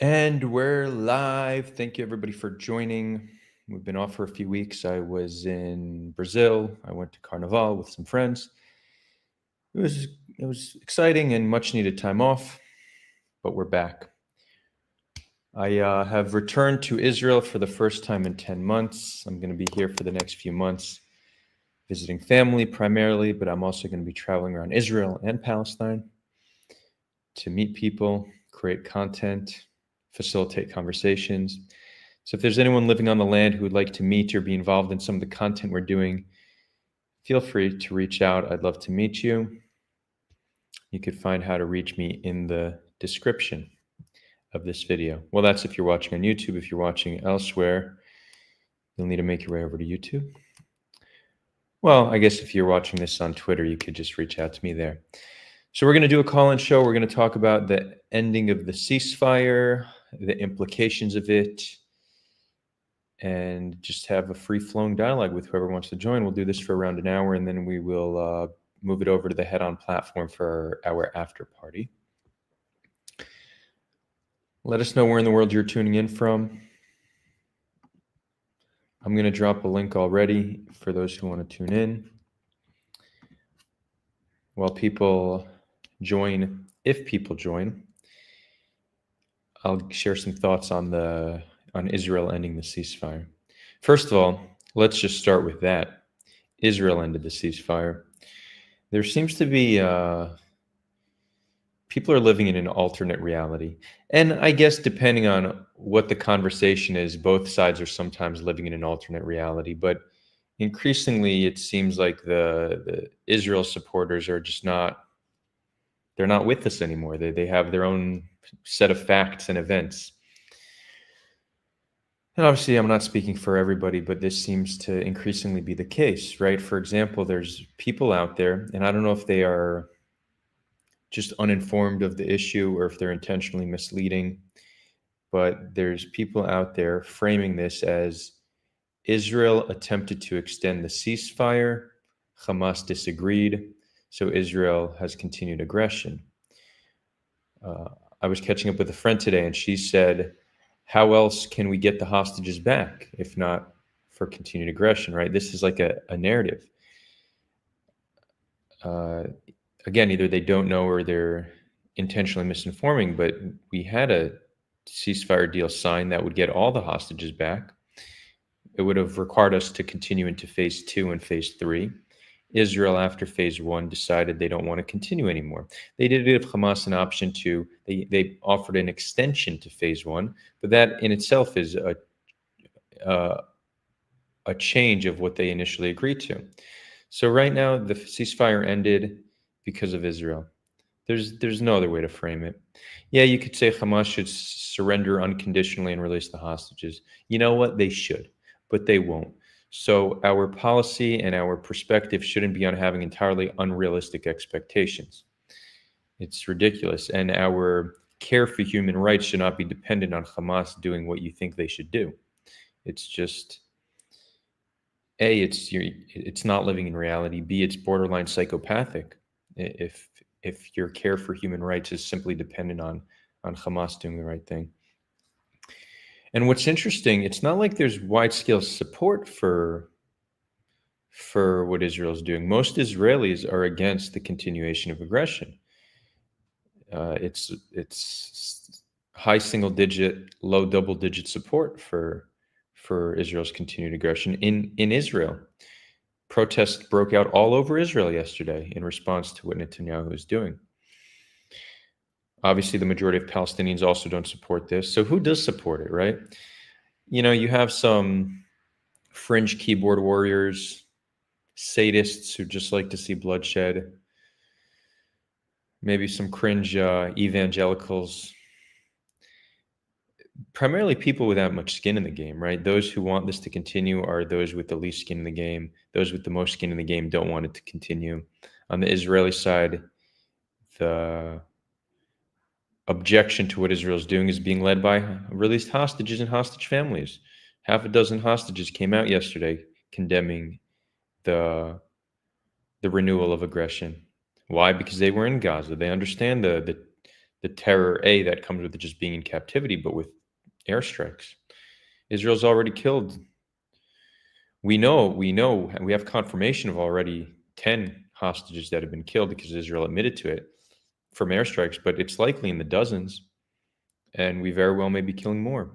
And we're live. Thank you, everybody, for joining. We've been off for a few weeks. I was in Brazil. I went to Carnival with some friends. It was exciting and much needed time off, but we're back. I have returned to Israel for the first time in 10 months. I'm going to be here for the next few months, visiting family primarily, but I'm also going to be traveling around Israel and Palestine to meet people, create content, facilitate conversations. So if there's anyone living on the land who would like to meet or be involved in some of the content we're doing, feel free to reach out. I'd love to meet you. You could find how to reach me in the description of this video. Well, that's if you're watching on YouTube. If you're watching elsewhere, you'll need to make your way over to YouTube. Well, I guess if you're watching this on Twitter, you could just reach out to me there. So we're going to do a call-in show. We're going to talk about the ending of the ceasefire, the implications of it, and just have a free-flowing dialogue with whoever wants to join. We'll do this for around an hour, and then we will move it over to the head-on platform for our after party. Let us know where in the world you're tuning in from. I'm going to drop a link already for those who want to tune in. While people join, if people join, I'll share some thoughts on Israel ending the ceasefire. First of all, let's just start with that. Israel ended the ceasefire. There seems to be people are living in an alternate reality. And I guess depending on what the conversation is, both sides are sometimes living in an alternate reality. But increasingly, it seems like the Israel supporters are just they're not with us anymore. They have their own set of facts and events. And obviously, I'm not speaking for everybody, but this seems to increasingly be the case, right? For example, there's people out there, and I don't know if they are just uninformed of the issue or if they're intentionally misleading, but there's people out there framing this as Israel attempted to extend the ceasefire, Hamas disagreed, so Israel has continued aggression. I was catching up with a friend today, and she said, how else can we get the hostages back if not for continued aggression, right? This is like a narrative. Again, either they don't know or they're intentionally misinforming, but we had a ceasefire deal signed that would get all the hostages back. It would have required us to continue into phase 2 and phase 3. Israel, after phase 1, decided they don't want to continue anymore. They did give Hamas an option to, they offered an extension to phase 1, but that in itself is a change of what they initially agreed to. So right now, the ceasefire ended because of Israel. There's no other way to frame it. Yeah, you could say Hamas should surrender unconditionally and release the hostages. You know what? They should, but they won't. So our policy and our perspective shouldn't be on having entirely unrealistic expectations. It's ridiculous. And our care for human rights should not be dependent on Hamas doing what you think they should do. It's just, A, it's not living in reality. B, it's borderline psychopathic. If your care for human rights is simply dependent on Hamas doing the right thing. And what's interesting, it's not like there's wide-scale support for what Israel's doing. Most Israelis are against the continuation of aggression. It's high single-digit, low double-digit support for Israel's continued aggression in Israel. Protests broke out all over Israel yesterday in response to what Netanyahu is doing. Obviously, the majority of Palestinians also don't support this. So who does support it, right? You know, you have some fringe keyboard warriors, sadists who just like to see bloodshed, maybe some cringe evangelicals, primarily people without much skin in the game, right? Those who want this to continue are those with the least skin in the game. Those with the most skin in the game don't want it to continue. On the Israeli side, the objection to what Israel's doing is being led by released hostages and hostage families. Half a dozen hostages came out yesterday condemning the renewal of aggression. Why? Because they were in Gaza. They understand the the terror that comes with just being in captivity, but with airstrikes. Israel's already killed. We have confirmation of already 10 hostages that have been killed because Israel admitted to it from airstrikes, but it's likely in the dozens, and we very well may be killing more.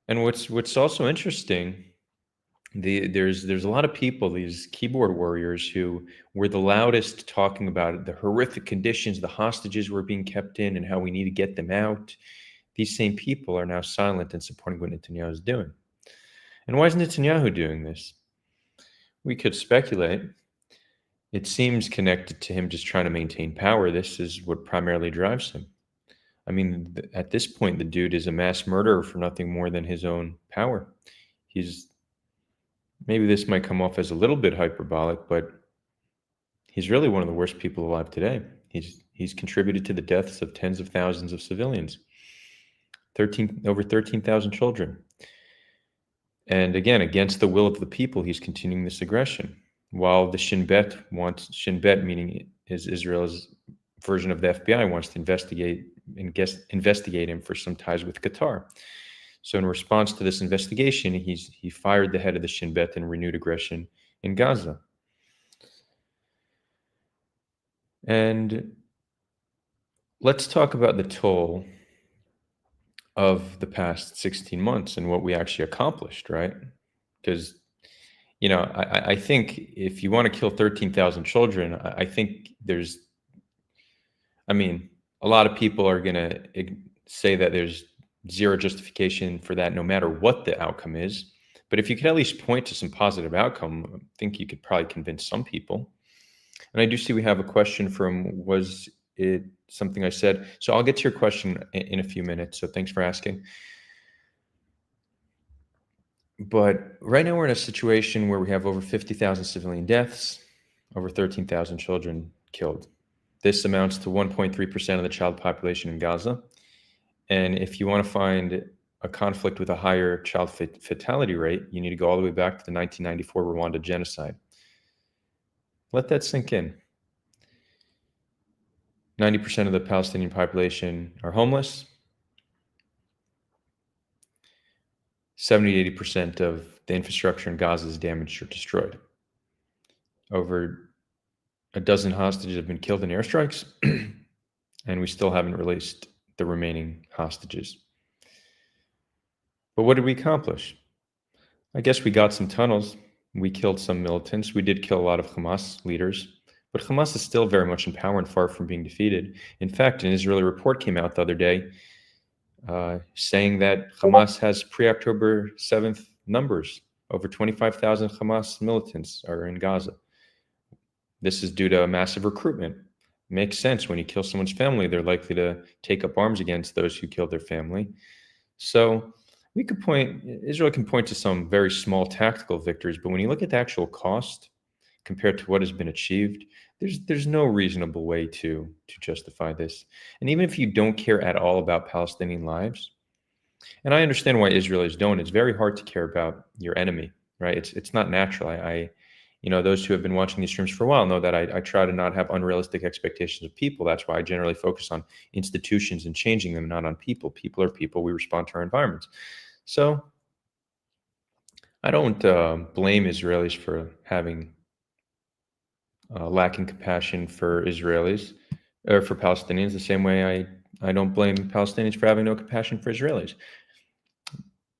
And what's also interesting, there's a lot of people, these keyboard warriors, who were the loudest talking about the horrific conditions the hostages were being kept in and how we need to get them out. These same people are now silent and supporting what Netanyahu is doing. And why is Netanyahu doing this? We could speculate. It seems connected to him just trying to maintain power. This is what primarily drives him. I mean, at this point, the dude is a mass murderer for nothing more than his own power. Maybe this might come off as a little bit hyperbolic, but he's really one of the worst people alive today. He's contributed to the deaths of tens of thousands of civilians, over 13,000 children. And again, against the will of the people, he's continuing this aggression. While the Shin Bet meaning is Israel's version of the FBI, wants to investigate him for some ties with Qatar. So in response to this investigation, he fired the head of the Shin Bet and renewed aggression in Gaza. And let's talk about the toll of the past 16 months and what we actually accomplished, right? Because, I think if you want to kill 13,000 children, I think a lot of people are going to say that there's zero justification for that, no matter what the outcome is. But if you could at least point to some positive outcome, I think you could probably convince some people. And I do see we have a question from, was it something I said? So I'll get to your question in a few minutes. So thanks for asking. But right now we're in a situation where we have over 50,000 civilian deaths, over 13,000 children killed. This amounts to 1.3% of the child population in Gaza. And if you want to find a conflict with a higher child fatality rate, you need to go all the way back to the 1994 Rwanda genocide. Let that sink in. 90% of the Palestinian population are homeless. 70 to 80% of the infrastructure in Gaza is damaged or destroyed. Over a dozen hostages have been killed in airstrikes, and we still haven't released the remaining hostages. But what did we accomplish? I guess we got some tunnels. We killed some militants. We did kill a lot of Hamas leaders. But Hamas is still very much in power and far from being defeated. In fact, an Israeli report came out the other day saying that Hamas has pre-October 7th numbers. Over 25,000 Hamas militants are in Gaza. This is due to a massive recruitment. Makes sense. When you kill someone's family, they're likely to take up arms against those who killed their family. So Israel can point to some very small tactical victories, but when you look at the actual cost compared to what has been achieved, there's no reasonable way to justify this. And even if you don't care at all about Palestinian lives, and I understand why Israelis don't, it's very hard to care about your enemy, right? It's not natural. Those who have been watching these streams for a while know that I try to not have unrealistic expectations of people. That's why I generally focus on institutions and changing them, not on people. People are people. We respond to our environments. So I don't blame Israelis for having lacking compassion for Israelis or for Palestinians, the same way I don't blame Palestinians for having no compassion for Israelis.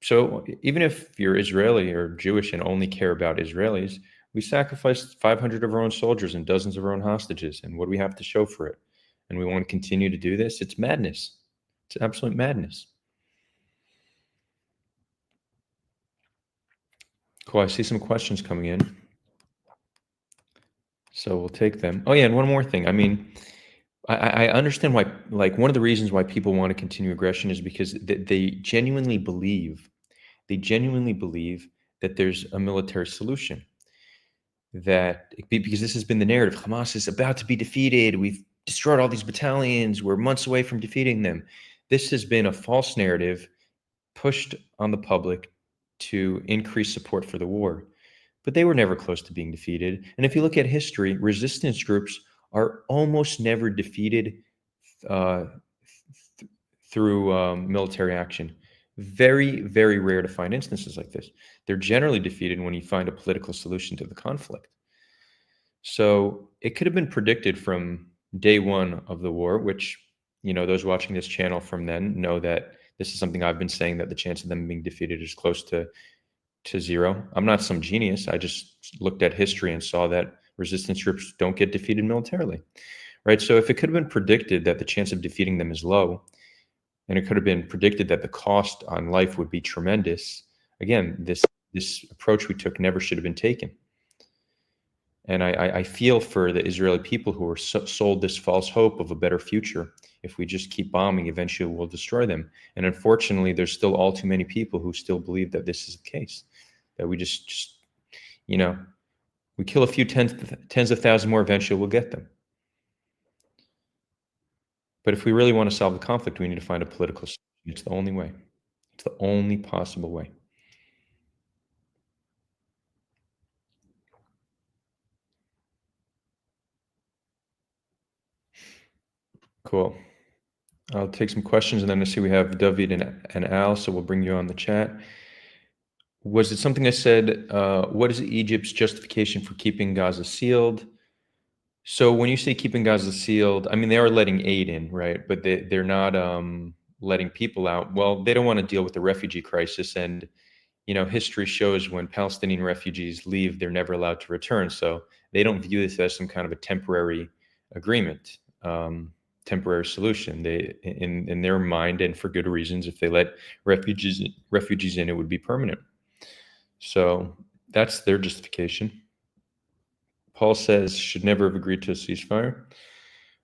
So even if you're Israeli or Jewish and only care about Israelis, we sacrificed 500 of our own soldiers and dozens of our own hostages. And what do we have to show for it? And we want to continue to do this? It's madness. It's absolute madness. Cool. I see some questions coming in. So we'll take them. Oh, yeah. And one more thing. I mean, I understand why, one of the reasons why people want to continue aggression is because they genuinely believe that there's a military solution. Because this has been the narrative. Hamas is about to be defeated. We've destroyed all these battalions. We're months away from defeating them. This has been a false narrative pushed on the public to increase support for the war. But they were never close to being defeated. And if you look at history, resistance groups are almost never defeated uh, th- through military action. Very, very rare to find instances like this. They're generally defeated when you find a political solution to the conflict. So it could have been predicted from day one of the war, which, those watching this channel from then know that this is something I've been saying, that the chance of them being defeated is close to zero. I'm not some genius. I just looked at history and saw that resistance groups don't get defeated militarily, right? So if it could have been predicted that the chance of defeating them is low, and it could have been predicted that the cost on life would be tremendous, again, this approach we took never should have been taken. And I feel for the Israeli people who were sold this false hope of a better future. If we just keep bombing, eventually we'll destroy them. And unfortunately, there's still all too many people who still believe that this is the case. That we just we kill a few tens of thousands more, eventually we'll get them. But if we really want to solve the conflict, we need to find a political solution. It's the only way. It's the only possible way. Cool. I'll take some questions, and then I see we have David and Al, so we'll bring you on the chat. Was it something I said, what is Egypt's justification for keeping Gaza sealed? So when you say keeping Gaza sealed, I mean, they are letting aid in, right? But they're not letting people out. Well, they don't want to deal with the refugee crisis. And, history shows when Palestinian refugees leave, they're never allowed to return. So they don't view this as some kind of a temporary agreement, temporary solution. They, in their mind, and for good reasons, if they let refugees in, it would be permanent. So that's their justification. Paul says should never have agreed to a ceasefire.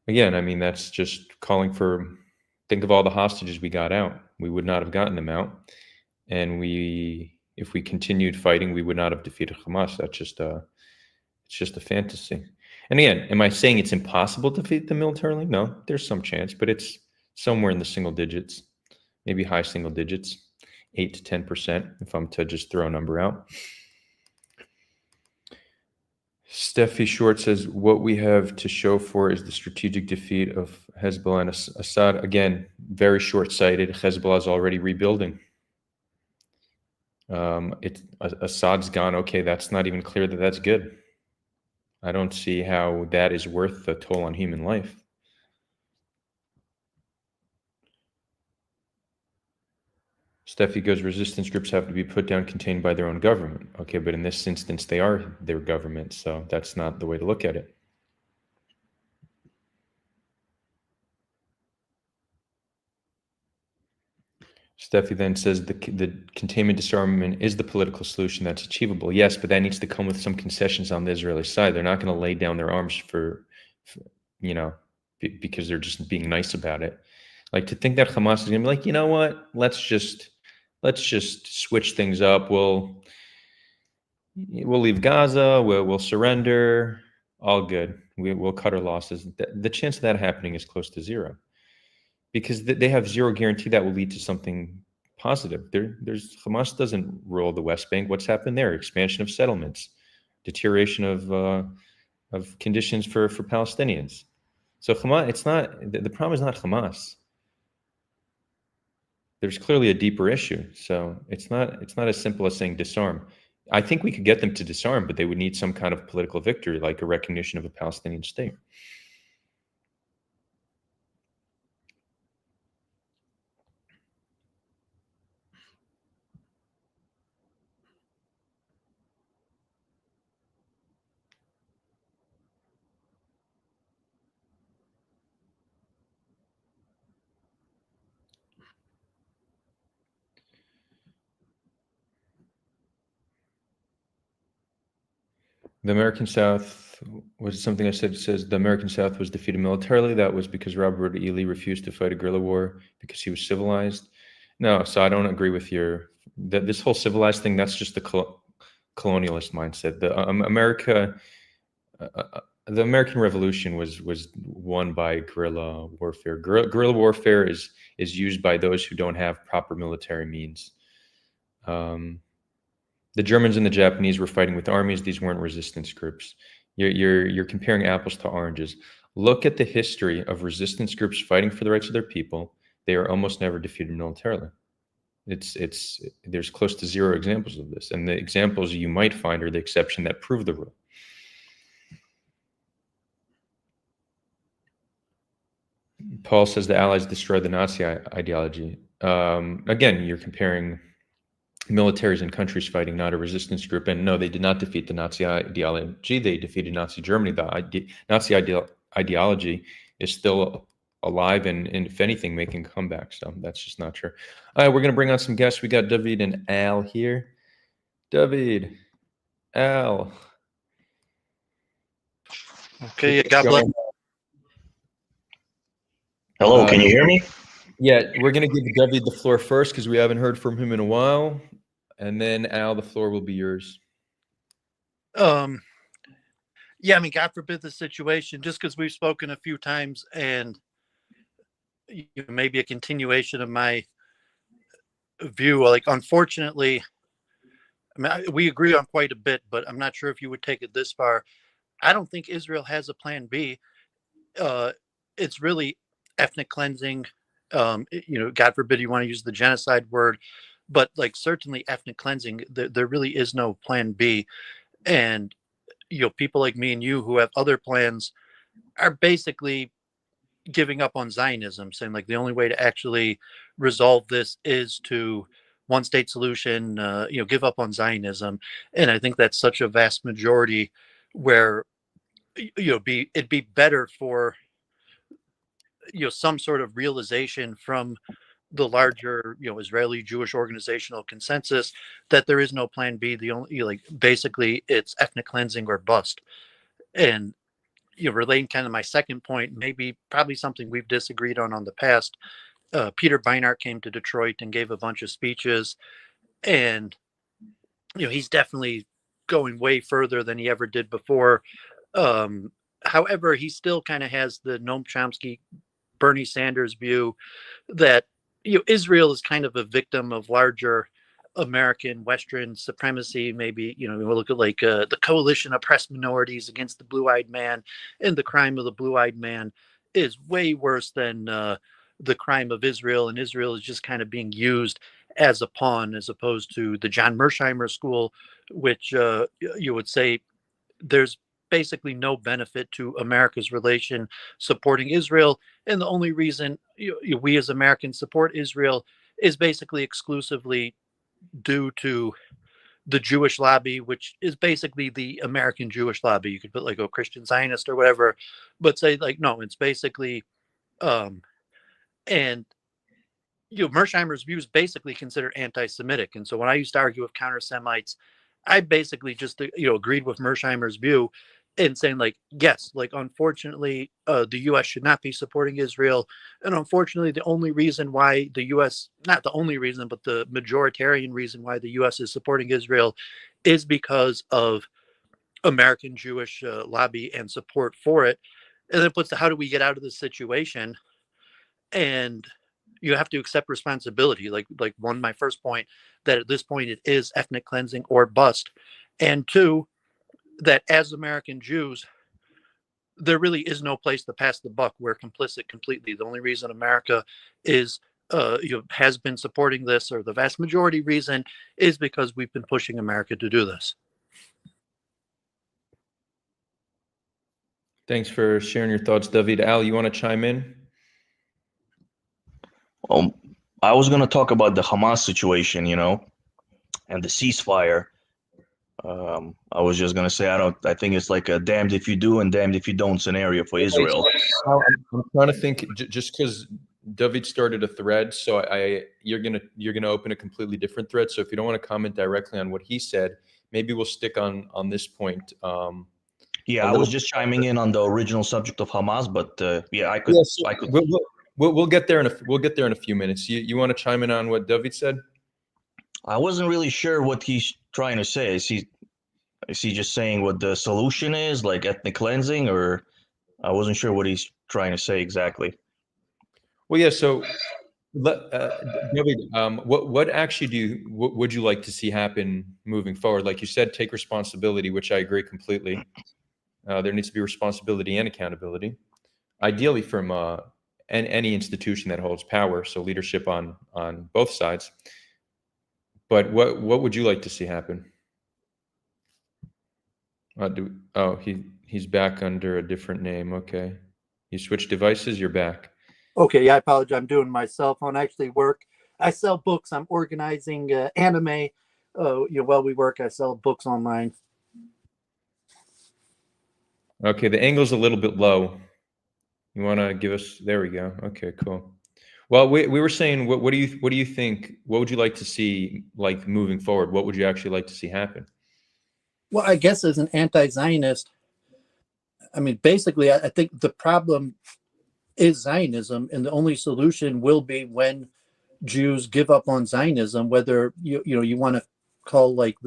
Again, I mean, that's just calling for, think of all the hostages we got out. We would not have gotten them out. And if we continued fighting, we would not have defeated Hamas. It's just a fantasy. And again, am I saying it's impossible to defeat them militarily? No, there's some chance, but it's somewhere in the single digits, maybe high single digits, 8 to 10%, if I'm to just throw a number out. Steffi Short says, what we have to show for is the strategic defeat of Hezbollah and Assad. Again, very short-sighted. Hezbollah is already rebuilding. Assad's gone. Okay, that's not even clear that that's good. I don't see how that is worth the toll on human life. Steffi goes, resistance groups have to be put down, contained by their own government. Okay, but in this instance, they are their government, so that's not the way to look at it. Steffi then says the containment disarmament is the political solution that's achievable. Yes, but that needs to come with some concessions on the Israeli side. They're not going to lay down their arms for because they're just being nice about it. Like, to think that Hamas is going to be like, you know what? Let's just switch things up. We'll leave Gaza. We'll surrender. All good. We'll cut our losses. The chance of that happening is close to zero, because they have zero guarantee that will lead to something positive. Hamas doesn't rule the West Bank. What's happened there? Expansion of settlements, deterioration of conditions for Palestinians. So Hamas, it's not the problem is not Hamas. There's clearly a deeper issue. So it's not as simple as saying disarm. I think we could get them to disarm, but they would need some kind of political victory, like a recognition of a Palestinian state. The American South was something I said. It says the American South was defeated militarily. That was because Robert E. Lee refused to fight a guerrilla war because he was civilized. No, so I don't agree with this whole civilized thing. That's just the colonialist mindset. The American Revolution was won by guerrilla warfare. Guerrilla warfare is used by those who don't have proper military means. The Germans and the Japanese were fighting with armies. These weren't resistance groups. You're comparing apples to oranges. Look at the history of resistance groups fighting for the rights of their people. They are almost never defeated militarily. There's close to zero examples of this, and the examples you might find are the exception that prove the rule. Paul says the Allies destroyed the Nazi ideology. Again, you're comparing militaries and countries fighting, not a resistance group. And no, they did not defeat the Nazi ideology. They defeated Nazi Germany. The Nazi ideology is still alive and if anything, making a comeback. So that's just not true. All right, we're going to bring on some guests. We got David and Al here. David, Al. Okay, God bless. Hello, can you hear me? Yeah, we're going to give David the floor first because we haven't heard from him in a while. And then, Al, the floor will be yours. Yeah, I mean, God forbid the situation, just because we've spoken a few times and maybe a continuation of my view. Like, unfortunately, I mean, we agree on quite a bit, but I'm not sure if you would take it this far. I don't think Israel has a plan B. It's really ethnic cleansing. God forbid you want to use the genocide word, but like certainly ethnic cleansing, there really is no plan B. And, people like me and you who have other plans are basically giving up on Zionism, saying like the only way to actually resolve this is to one state solution, give up on Zionism. And I think that's such a vast majority where, it'd be better for, some sort of realization from the larger, Israeli Jewish organizational consensus that there is no plan B. The only, basically it's ethnic cleansing or bust. And, relating kind of my second point, probably something we've disagreed on the past. Peter Beinart came to Detroit and gave a bunch of speeches, and, he's definitely going way further than he ever did before. However, he still kind of has the Noam Chomsky, Bernie Sanders view that Israel is kind of a victim of larger American Western supremacy. Maybe we'll look at like the coalition oppressed minorities against the blue-eyed man, and the crime of the blue-eyed man is way worse than the crime of Israel, and Israel is just kind of being used as a pawn, as opposed to the John Mersheimer school, which you would say there's basically no benefit to America's relation supporting Israel. And the only reason we as Americans support Israel is basically exclusively due to the Jewish lobby, which is basically the American Jewish lobby. You could put like a Christian Zionist or whatever, but say like, no, it's basically, and Mersheimer's views basically considered anti-Semitic. And so when I used to argue with counter-Semites, I basically just agreed with Mersheimer's view and saying like, yes, like unfortunately the US should not be supporting Israel, and unfortunately the only reason why the US, not the only reason, but the majoritarian reason why the US is supporting Israel is because of American Jewish lobby and support for it. And then puts the how do we get out of this situation, and you have to accept responsibility. Like one, my first point, that at this point it is ethnic cleansing or bust. And two, that as American Jews, there really is no place to pass the buck. We're complicit completely. The only reason America is has been supporting this, or the vast majority reason, is because we've been pushing America to do this. Thanks for sharing your thoughts, David. Al, you want to chime in? I was going to talk about the Hamas situation, and the ceasefire. I was just going to say, I think it's like a damned if you do and damned if you don't scenario for Israel. I'm trying to think, just because David started a thread, so you're gonna open a completely different thread. So if you don't want to comment directly on what he said, maybe we'll stick on this point. Yeah, I was just chiming in on the original subject of Hamas, but yeah, I could. We'll get there in a few minutes. You want to chime in on what David said? I wasn't really sure what he's trying to say. Is he just saying what the solution is, like ethnic cleansing, or I wasn't sure what he's trying to say exactly. Well, yeah. So, David, what actually would you like to see happen moving forward? Like you said, take responsibility, which I agree completely. There needs to be responsibility and accountability. ideally from any institution that holds power, so leadership on both sides. But what would you like to see happen? He's back under a different name. Okay, you switched devices. You're back. Okay, yeah, I apologize. I'm doing my cell phone. I actually work. I sell books. I'm organizing anime. While we work, I sell books online. Okay, the angle's a little bit low. You want to give us? There we go. Okay, cool. Well, we were saying, what do you think? What would you like to see, like, moving forward? What would you actually like to see happen? Well, I guess as an anti-Zionist, I mean, basically, I think the problem is Zionism, and the only solution will be when Jews give up on Zionism, whether you want to call like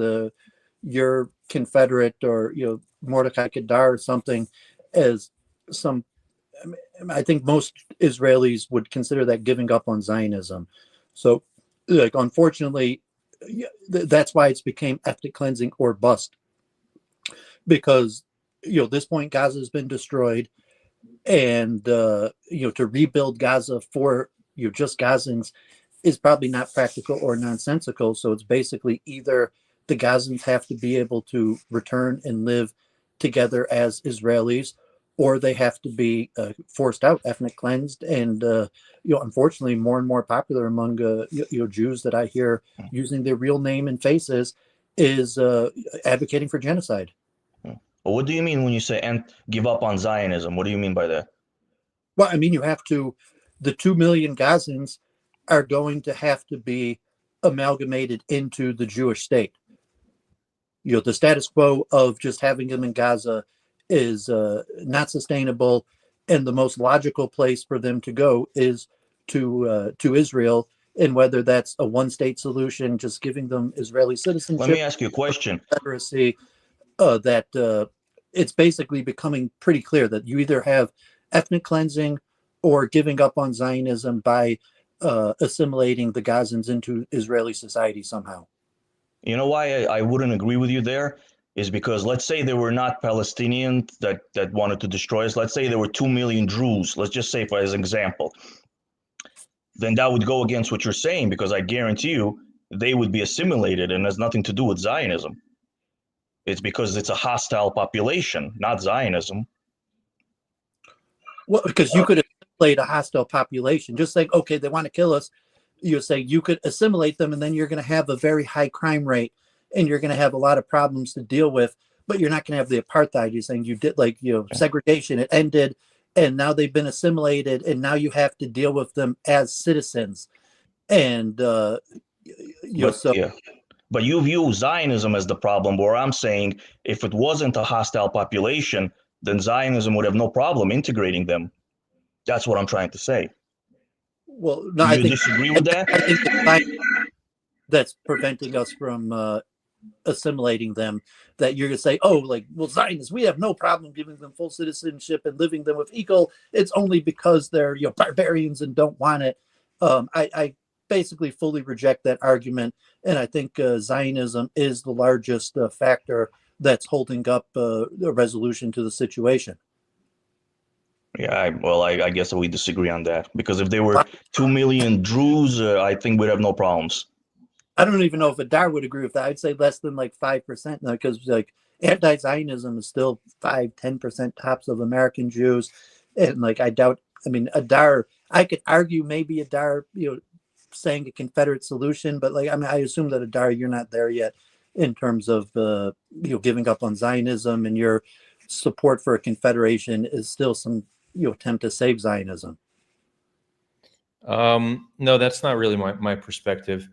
your Confederate or Mordecai Kedar or something as some. I think most Israelis would consider that giving up on Zionism. So, like, unfortunately, that's why it's became ethnic cleansing or bust, because at this point Gaza has been destroyed, and to rebuild Gaza for just Gazans is probably not practical or nonsensical. So it's basically either the Gazans have to be able to return and live together as Israelis, or they have to be forced out, ethnic cleansed. And unfortunately, more and more popular among Jews that I hear using their real name and faces is advocating for genocide. Well, what do you mean when you say and give up on Zionism? What do you mean by that? Well, I mean, the 2 million Gazans are going to have to be amalgamated into the Jewish state. The status quo of just having them in Gaza is not sustainable, and the most logical place for them to go is to Israel. And whether that's a one-state solution, just giving them Israeli citizenship. Let me ask you a question. Confederacy, it's basically becoming pretty clear that you either have ethnic cleansing or giving up on Zionism by assimilating the Gazans into Israeli society somehow. You know why I wouldn't agree with you there? Is because let's say there were not Palestinians that wanted to destroy us. Let's say there were 2 million Druze. Let's just say, for as an example, then that would go against what you're saying, because I guarantee you they would be assimilated, and has nothing to do with Zionism. It's because it's a hostile population, not Zionism. Well, because you could assimilate a hostile population, just like, okay, they want to kill us. You say you could assimilate them, and then you're going to have a very high crime rate, and you're going to have a lot of problems to deal with, but you're not going to have the apartheid. You're saying you did, like, segregation, it ended, and now they've been assimilated, and now you have to deal with them as citizens. And, But you view Zionism as the problem, where I'm saying if it wasn't a hostile population, then Zionism would have no problem integrating them. That's what I'm trying to say. Well, no, I think disagree with that. I think that's preventing us from assimilating them. That you're going to say, oh, like, well, Zionists, we have no problem giving them full citizenship and living them with equal. It's only because they're barbarians and don't want it. I basically fully reject that argument, and I think Zionism is the largest factor that's holding up a resolution to the situation. Yeah, I guess we disagree on that, because if there were 2 million Druze, I think we'd have no problems. I don't even know if Adar would agree with that. I'd say less than like 5%, because like anti-Zionism is still 5-10% tops of American Jews, and like I doubt. I mean, Adar, I could argue maybe Adar, saying a Confederate solution, but like, I mean, I assume that Adar, you're not there yet in terms of giving up on Zionism, and your support for a confederation is still some attempt to save Zionism. No, that's not really my perspective.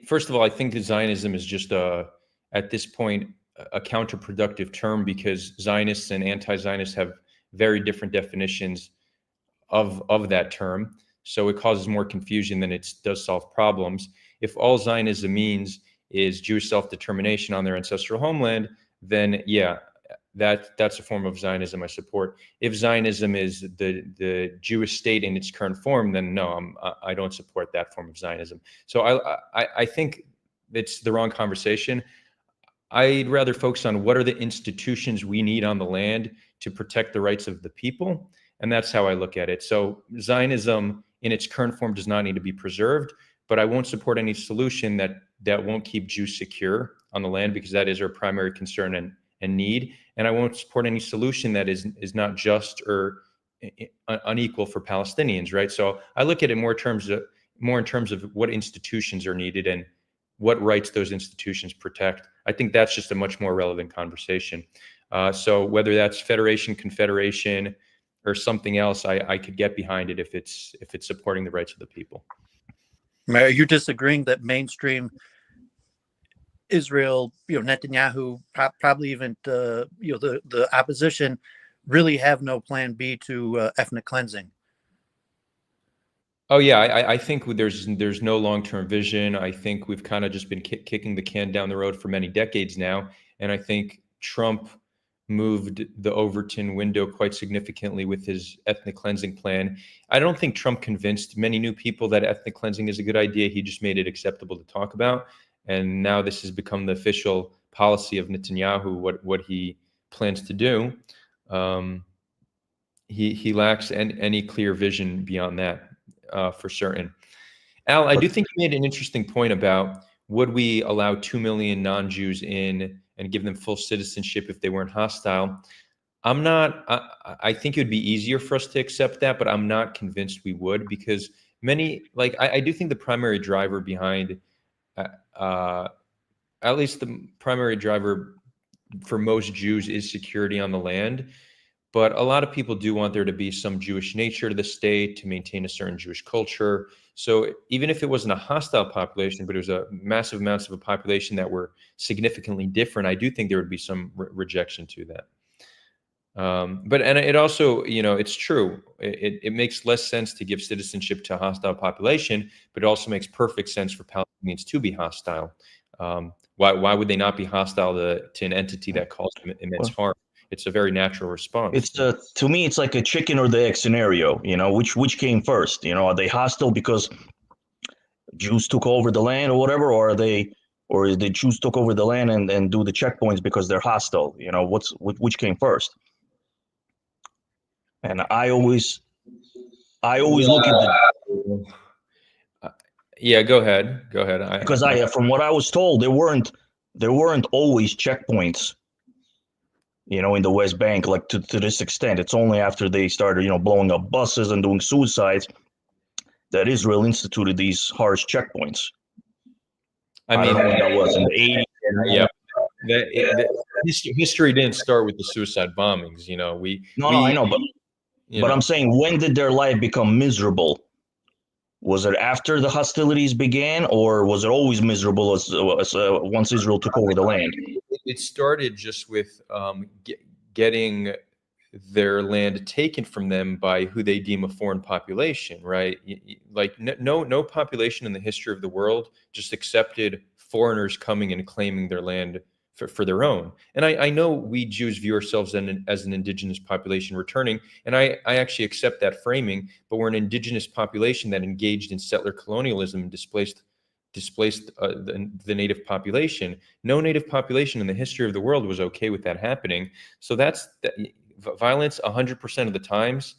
First of all, I think that Zionism is just at this point a counterproductive term, because Zionists and anti-Zionists have very different definitions of that term. So it causes more confusion than it does solve problems. If all Zionism means is Jewish self-determination on their ancestral homeland, then yeah, that's a form of Zionism I support. If Zionism is the Jewish state in its current form, then no, I don't support that form of Zionism. So I think it's the wrong conversation. I'd rather focus on what are the institutions we need on the land to protect the rights of the people. And that's how I look at it. So Zionism in its current form does not need to be preserved, but I won't support any solution that won't keep Jews secure on the land, because that is our primary concern and need. And I won't support any solution that is not just or unequal for Palestinians, right? So I look at it more in terms of what institutions are needed and what rights those institutions protect. I think that's just a much more relevant conversation. So whether that's federation, confederation, or something else, I could get behind it if it's supporting the rights of the people. Are you disagreeing that mainstream Israel, Netanyahu, probably even the opposition, really have no plan B to ethnic cleansing? Oh yeah, I think there's no long-term vision. I think we've kind of just been kicking the can down the road for many decades now, and I think Trump moved the Overton window quite significantly with his ethnic cleansing plan. I don't think Trump convinced many new people that ethnic cleansing is a good idea. He just made it acceptable to talk about, and now this has become the official policy of Netanyahu. What he plans to do. He lacks any clear vision beyond that. For certain. Al, I do think you made an interesting point about, would we allow 2 million non-Jews in and give them full citizenship if they weren't hostile? I think it would be easier for us to accept that, but I'm not convinced we would, because I do think the primary driver behind, at least the primary driver for most Jews is security on the land. But a lot of people do want there to be some Jewish nature to the state, to maintain a certain Jewish culture. So even if it wasn't a hostile population, but it was a massive amounts of a population that were significantly different, I do think there would be some rejection to that. And it also, it's true. It makes less sense to give citizenship to a hostile population, but it also makes perfect sense for Palestinians to be hostile. Why would they not be hostile to an entity that caused them immense harm? It's a very natural response. It's to me, it's like a chicken or the egg scenario. Which came first? Are they hostile because Jews took over the land or whatever, or the Jews took over the land and do the checkpoints because they're hostile? Which came first? And I always look at the. Yeah, go ahead. Because from what I was told, there weren't always checkpoints. In the West Bank, like to this extent. It's only after they started, blowing up buses and doing suicides that Israel instituted these harsh checkpoints. I don't know when that was, in the 80s. Yeah. History didn't start with the suicide bombings. I know, but I'm saying, when did their life become miserable? Was it after the hostilities began, or was it always miserable as once Israel took over the land? It started just with getting their land taken from them by who they deem a foreign population, right? Like no population in the history of the world just accepted foreigners coming and claiming their land for their own. And I know we Jews view ourselves as an indigenous population returning, and I actually accept that framing, but we're an indigenous population that engaged in settler colonialism and displaced the native population. No native population in the history of the world was okay with that happening. So that's violence 100% of the times.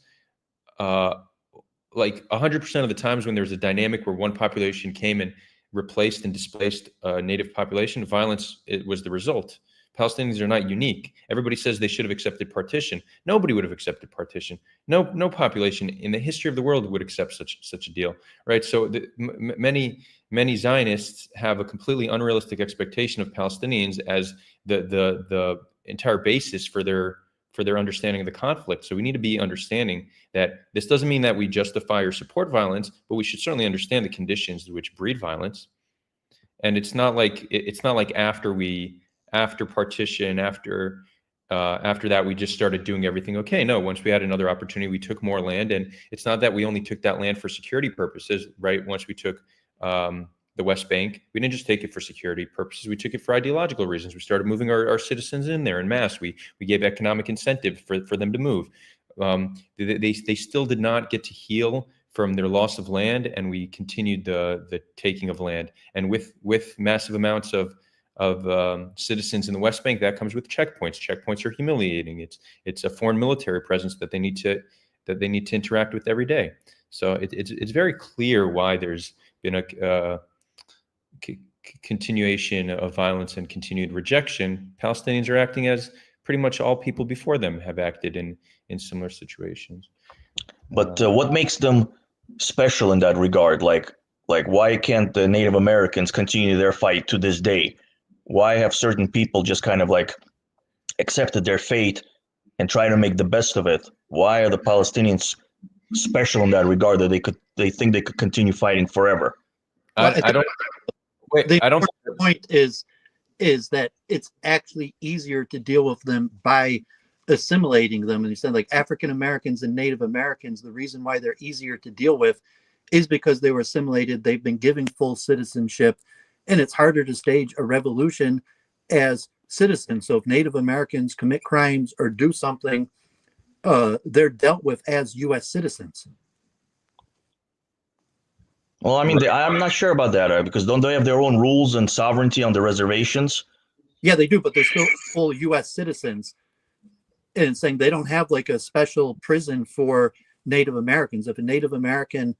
Like 100% of the times when there's a dynamic where one population came and replaced and displaced a native population, violence was the result. Palestinians are not unique. Everybody says they should have accepted partition. Nobody would have accepted partition. No population in the history of the world would accept such a deal, right? So many Zionists have a completely unrealistic expectation of Palestinians as the entire basis for their understanding of the conflict. So we need to be understanding that this doesn't mean that we justify or support violence, but we should certainly understand the conditions which breed violence. And it's not like after partition, after that, we just started doing everything okay. No, once we had another opportunity, we took more land. And it's not that we only took that land for security purposes, right? Once we took the West Bank, we didn't just take it for security purposes. We took it for ideological reasons. We started moving our citizens in there en masse. We gave economic incentive for them to move. They still did not get to heal from their loss of land, and we continued the taking of land. And with massive amounts of citizens in the West Bank, that comes with checkpoints. Checkpoints are humiliating. It's a foreign military presence that they need to interact with every day. So it's very clear why there's been a continuation of violence and continued rejection. Palestinians are acting as pretty much all people before them have acted in similar situations. But what makes them special in that regard? Like why can't the Native Americans continue their fight to this day? Why have certain people just kind of like accepted their fate and try to make the best of it? Why are the Palestinians special in that regard that they think they could continue fighting forever? Well, I don't. Wait, I don't. The point is that it's actually easier to deal with them by assimilating them. And you said like African Americans and Native Americans, the reason why they're easier to deal with is because they were assimilated. They've been given full citizenship, and it's harder to stage a revolution as citizens. So if Native Americans commit crimes or do something, they're dealt with as U.S. citizens. Well, I mean, I'm not sure about that, because don't they have their own rules and sovereignty on the reservations? Yeah, they do, but they're still full U.S. citizens. And saying they don't have like a special prison for Native Americans. If a Native American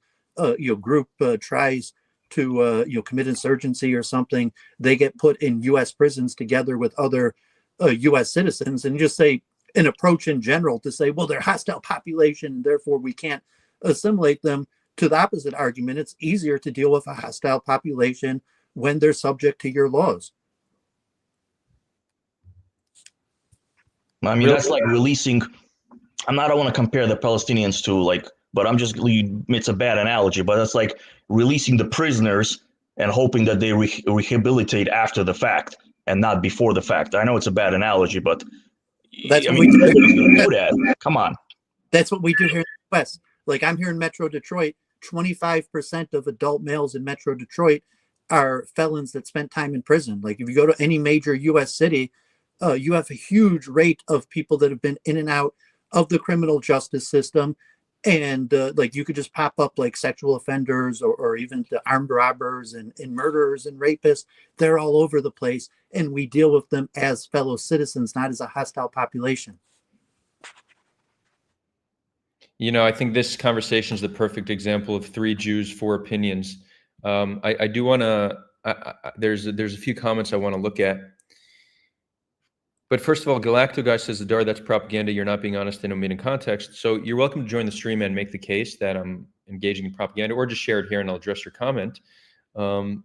group tries to commit insurgency or something, they get put in U.S. prisons together with other U.S. citizens. And just say an approach in general to say, well, they're hostile population, therefore we can't assimilate them. To the opposite argument, it's easier to deal with a hostile population when they're subject to your laws. I mean, that's like releasing. I don't want to compare the Palestinians to but it's a bad analogy, but that's like releasing the prisoners and hoping that they rehabilitate after the fact and not before the fact. I know it's a bad analogy, but that's what we do that. Come on. That's what we do here in the West. Like I'm here in Metro Detroit, 25% of adult males in Metro Detroit are felons that spent time in prison. Like if you go to any major U.S. city, you have a huge rate of people that have been in and out of the criminal justice system. And you could just pop up like sexual offenders or even the armed robbers and murderers and rapists. They're all over the place. And we deal with them as fellow citizens, not as a hostile population. I think this conversation is the perfect example of 3 Jews, 4 opinions. I do want to, there's a few comments I want to look at. But first of all, Galacto Guy says, Adar, that's propaganda. You're not being honest and omitting context. So you're welcome to join the stream and make the case that I'm engaging in propaganda, or just share it here and I'll address your comment. But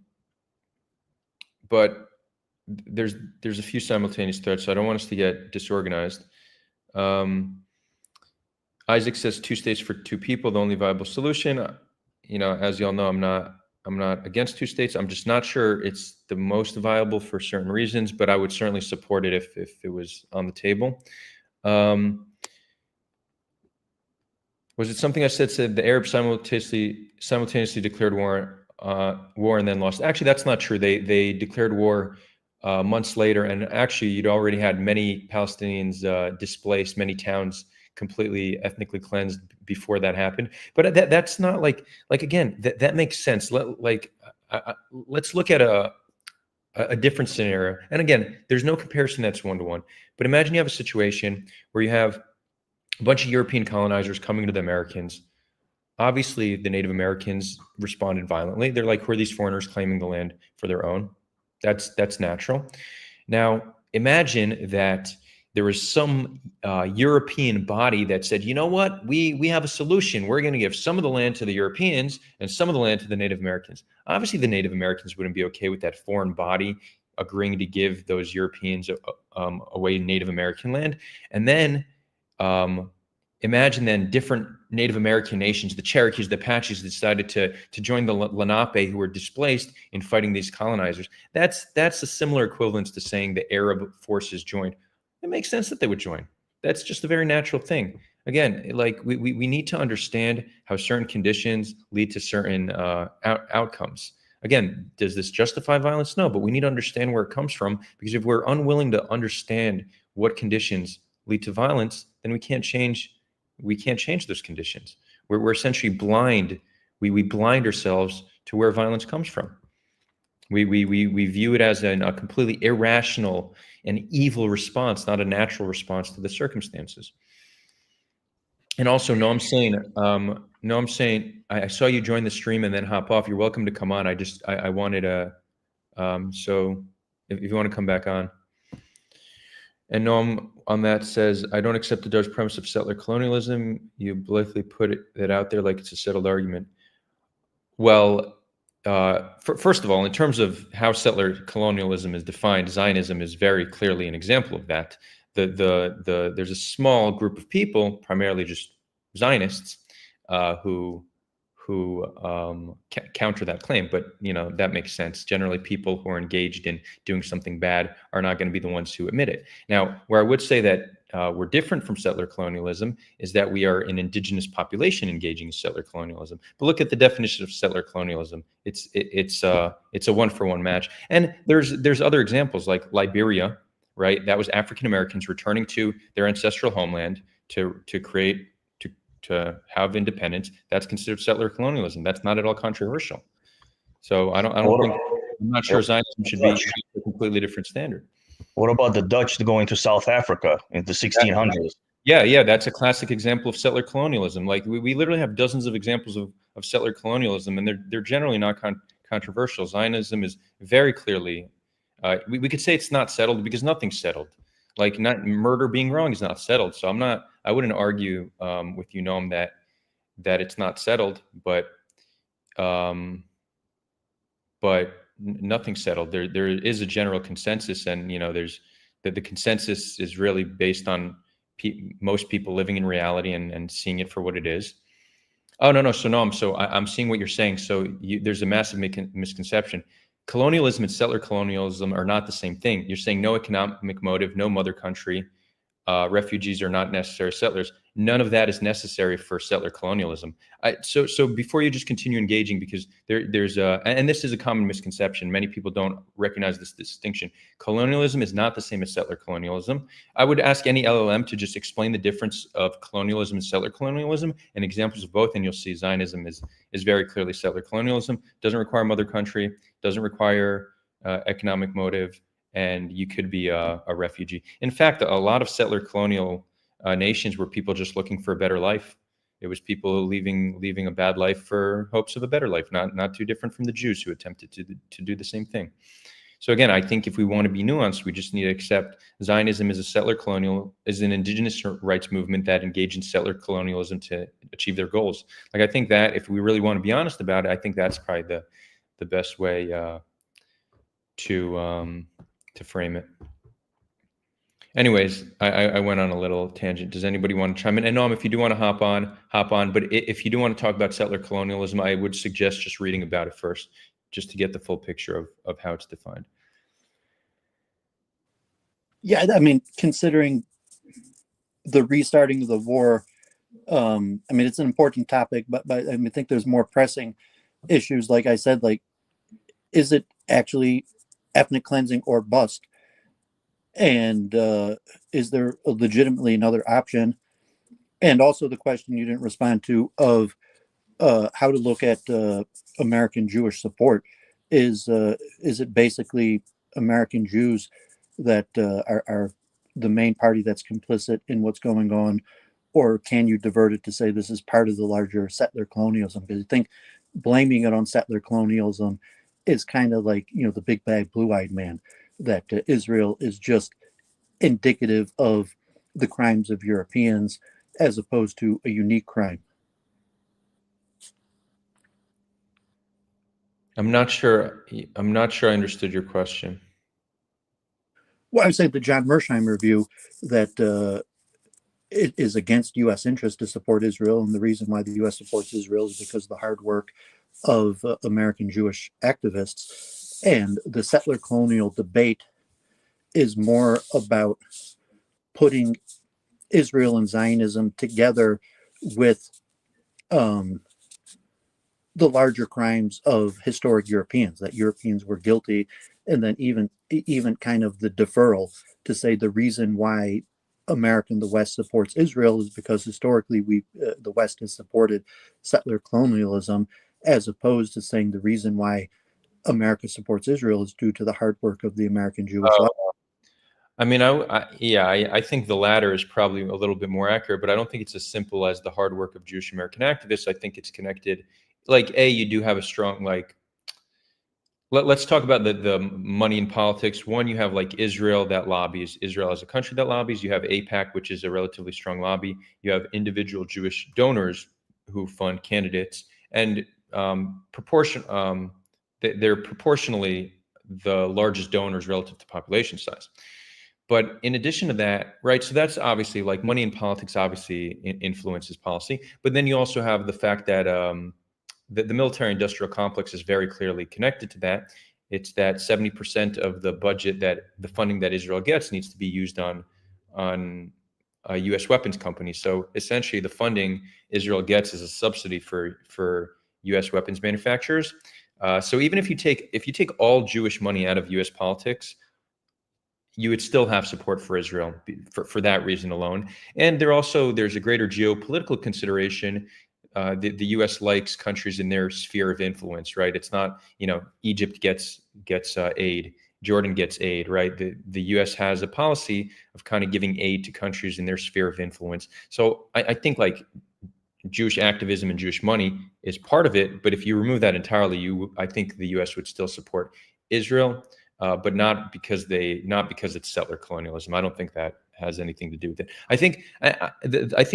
there's a few simultaneous threats, so I don't want us to get disorganized. Isaac says 2 states for 2 people, the only viable solution. As y'all know, I'm not against 2 states. I'm just not sure it's the most viable for certain reasons, but I would certainly support it if it was on the table. Was it something I said the Arabs simultaneously declared war and then lost? Actually, that's not true. They declared war months later, and actually you'd already had many Palestinians displaced, many towns completely ethnically cleansed before that happened. But that's not again, that makes sense. Let's look at a different scenario. And again, there's no comparison that's one-to-one. But imagine you have a situation where you have a bunch of European colonizers coming to the Americans. Obviously, the Native Americans responded violently. They're like, who are these foreigners claiming the land for their own? That's natural. Now, imagine that there was some European body that said, you know what, we have a solution. We're going to give some of the land to the Europeans and some of the land to the Native Americans. Obviously, the Native Americans wouldn't be okay with that foreign body agreeing to give those Europeans away Native American land. And then imagine then different Native American nations, the Cherokees, the Apaches, decided to join the Lenape who were displaced in fighting these colonizers. That's a similar equivalence to saying the Arab forces joined. It makes sense that they would join. That's just a very natural thing. Again, we need to understand how certain conditions lead to certain outcomes. Again, does this justify violence? No, but we need to understand where it comes from, because if we're unwilling to understand what conditions lead to violence, then we can't change those conditions. We're essentially blind. We blind ourselves to where violence comes from. We view it as a completely irrational and evil response, not a natural response to the circumstances. And also, no, I'm saying, I saw you join the stream and then hop off. You're welcome to come on. I wanted to, so if you want to come back on. And Noam on that says, I don't accept the Dutch premise of settler colonialism. You blithely put it out there like it's a settled argument. Well, first of all, in terms of how settler colonialism is defined, Zionism is very clearly an example of that. There's a small group of people, primarily just Zionists, who counter that claim. But that makes sense. Generally, people who are engaged in doing something bad are not going to be the ones who admit it. Now, where I would say that we're different from settler colonialism is that we are an indigenous population engaging in settler colonialism. But look at the definition of settler colonialism. It's a one-for-one match. And there's other examples like Liberia, right? That was African Americans returning to their ancestral homeland to have independence. That's considered settler colonialism. That's not at all controversial. So I'm not sure Zionism should be a completely different standard. What about the Dutch going to South Africa in the 1600s? Yeah, that's a classic example of settler colonialism. Like we literally have dozens of examples of settler colonialism, and they're generally not controversial. Zionism is very clearly, we could say it's not settled because nothing's settled. Like not murder being wrong is not settled. So I wouldn't argue with you, Noam, that it's not settled, but nothing's settled. There is a general consensus, and there's the consensus is really based on most people living in reality and seeing it for what it is. Oh no, so no, I'm seeing what you're saying. So there's a massive misconception. Colonialism and settler colonialism are not the same thing. You're saying no economic motive, no mother country, refugees are not necessary settlers. None of that is necessary for settler colonialism. So before you just continue engaging, because there's and this is a common misconception. Many people don't recognize this distinction. Colonialism is not the same as settler colonialism. I would ask any LLM to just explain the difference of colonialism and settler colonialism and examples of both, and you'll see Zionism is very clearly settler colonialism. Doesn't require mother country, doesn't require economic motive, and you could be a refugee. In fact, a lot of settler colonial nations were people just looking for a better life. It was people leaving a bad life for hopes of a better life, not too different from the Jews who attempted to do the same thing. So again, I think if we want to be nuanced, we just need to accept Zionism is an indigenous rights movement that engaged in settler colonialism to achieve their goals. Like I think that if we really want to be honest about it, I think that's probably the best way to frame it. Anyways, I went on a little tangent. Does anybody want to chime in? And Noam, if you do want to hop on. But if you do want to talk about settler colonialism, I would suggest just reading about it first, just to get the full picture of how it's defined. Yeah, I mean, considering the restarting of the war, I mean, it's an important topic, but I mean, I think there's more pressing issues. Like I said, like, is it actually ethnic cleansing or bust? And is there legitimately another option? And also the question you didn't respond to of how to look at American Jewish support. Is it basically American Jews that are the main party that's complicit in what's going on? Or can you divert it to say this is part of the larger settler colonialism? Because I think blaming it on settler colonialism is kind of like, the big bad blue-eyed man, that Israel is just indicative of the crimes of Europeans as opposed to a unique crime. I'm not sure I understood your question. Well, I would say the John Mersheimer view that it is against U.S. interest to support Israel, and the reason why the U.S. supports Israel is because of the hard work of American Jewish activists. And the settler colonial debate is more about putting Israel and Zionism together with the larger crimes of historic Europeans, that Europeans were guilty, and then even kind of the deferral to say the reason why the West supports Israel is because historically the West has supported settler colonialism, as opposed to saying the reason why America supports Israel is due to the hard work of the American Jewish left. I mean, I think the latter is probably a little bit more accurate, but I don't think it's as simple as the hard work of Jewish American activists. I think it's connected. Like, you do have a strong, like, let's talk about the money in politics. One, you have like Israel that lobbies, Israel as a country that lobbies. You have AIPAC, which is a relatively strong lobby. You have individual Jewish donors who fund candidates, and they're proportionally the largest donors relative to population size. But in addition to that, right, so that's obviously like money in politics obviously influences policy. But then you also have the fact that the military industrial complex is very clearly connected to that. It's that 70% of the budget, that the funding that Israel gets, needs to be used on U.S. weapons companies. So essentially, the funding Israel gets is a subsidy for U.S. weapons manufacturers. So even if you take all Jewish money out of U.S. politics, you would still have support for Israel for that reason alone. And there's a greater geopolitical consideration. The U.S. likes countries in their sphere of influence, right? It's not, Egypt gets aid, Jordan gets aid, right? The U.S. has a policy of kind of giving aid to countries in their sphere of influence. So I think like Jewish activism and Jewish money is part of it, but if you remove that entirely, I think the U.S. would still support Israel. But not because it's settler colonialism. I don't think that has anything to do with it. I think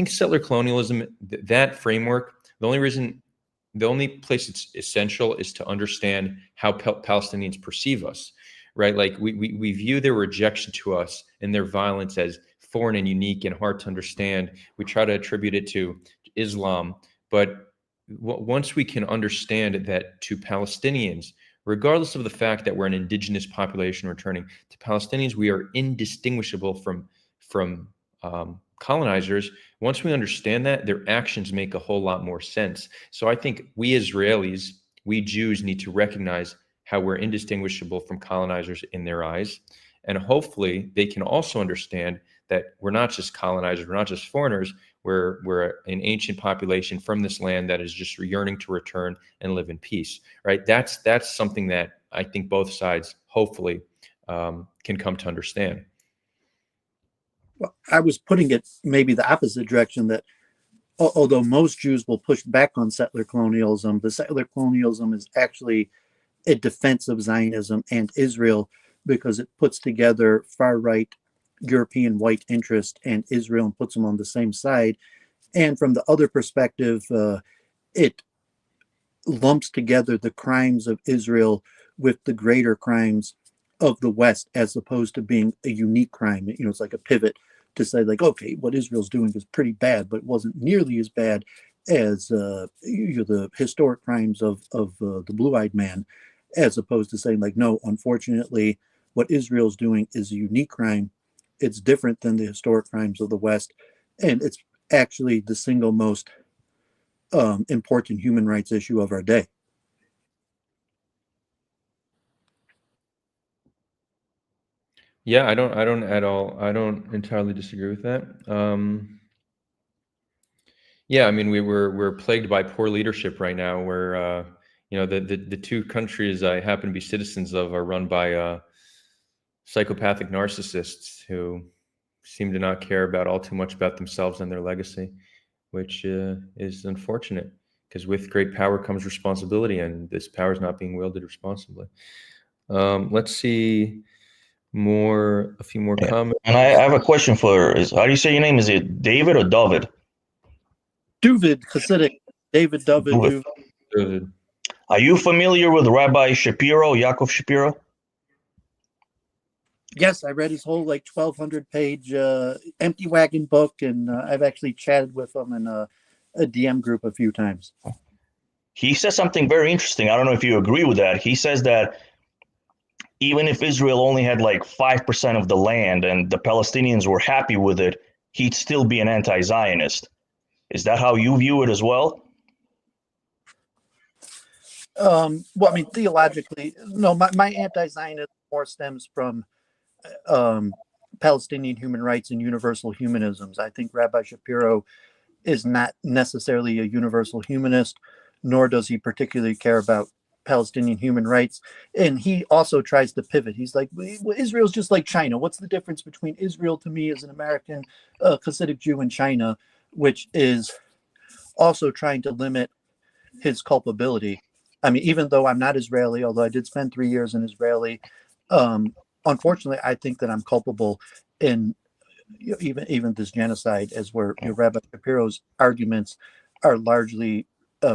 settler colonialism, that framework, the only place it's essential is to understand how Palestinians perceive us, right? Like we view their rejection to us and their violence as foreign and unique and hard to understand. We try to attribute it to Islam, but once we can understand that to Palestinians, regardless of the fact that we're an indigenous population returning, to Palestinians, we are indistinguishable from colonizers. Once we understand that, their actions make a whole lot more sense. So I think we Israelis, we Jews, need to recognize how we're indistinguishable from colonizers in their eyes. And hopefully they can also understand that we're not just colonizers, we're not just foreigners, we're an ancient population from this land that is just yearning to return and live in peace, right? That's something that I think both sides hopefully can come to understand. Well, I was putting it maybe the opposite direction, that although most Jews will push back on settler colonialism, the settler colonialism is actually a defense of Zionism and Israel, because it puts together far-right European white interest and Israel and puts them on the same side. And from the other perspective, it lumps together the crimes of Israel with the greater crimes of the West, as opposed to being a unique crime. It's like a pivot to say, like, okay, what Israel's doing is pretty bad, but it wasn't nearly as bad as the historic crimes of the Blue-Eyed Man, as opposed to saying, like, no, unfortunately, what Israel's doing is a unique crime. It's different than the historic crimes of the West, and it's actually the single most important human rights issue of our day. Yeah, I don't entirely disagree with that. Yeah, I mean, we're plagued by poor leadership right now, where the two countries I happen to be citizens of are run by psychopathic narcissists who seem to not care all too much about themselves and their legacy, which is unfortunate, because with great power comes responsibility, and this power is not being wielded responsibly. Let's see a few more comments. And I have a question how do you say your name? Is it David or David? David, Hasidic, David, David. Are you familiar with Rabbi Shapiro, Yaakov Shapiro? Yes, I read his whole 1,200-page Empty Wagon book, and I've actually chatted with him in a DM group a few times. He says something very interesting. I don't know if you agree with that. He says that even if Israel only had 5% of the land and the Palestinians were happy with it, he'd still be an anti-Zionist. Is that how you view it as well? Well, I mean, theologically, no, my anti-Zionism more stems from Palestinian human rights and universal humanisms. I think Rabbi Shapiro is not necessarily a universal humanist, nor does he particularly care about Palestinian human rights. And he also tries to pivot. He's like, well, Israel's just like China. What's the difference between Israel to me as an American Hasidic Jew and China, which is also trying to limit his culpability. I mean, even though I'm not Israeli, although I did spend 3 years in Israeli, unfortunately, I think that I'm culpable in even this genocide, as where Rabbi Shapiro's arguments are largely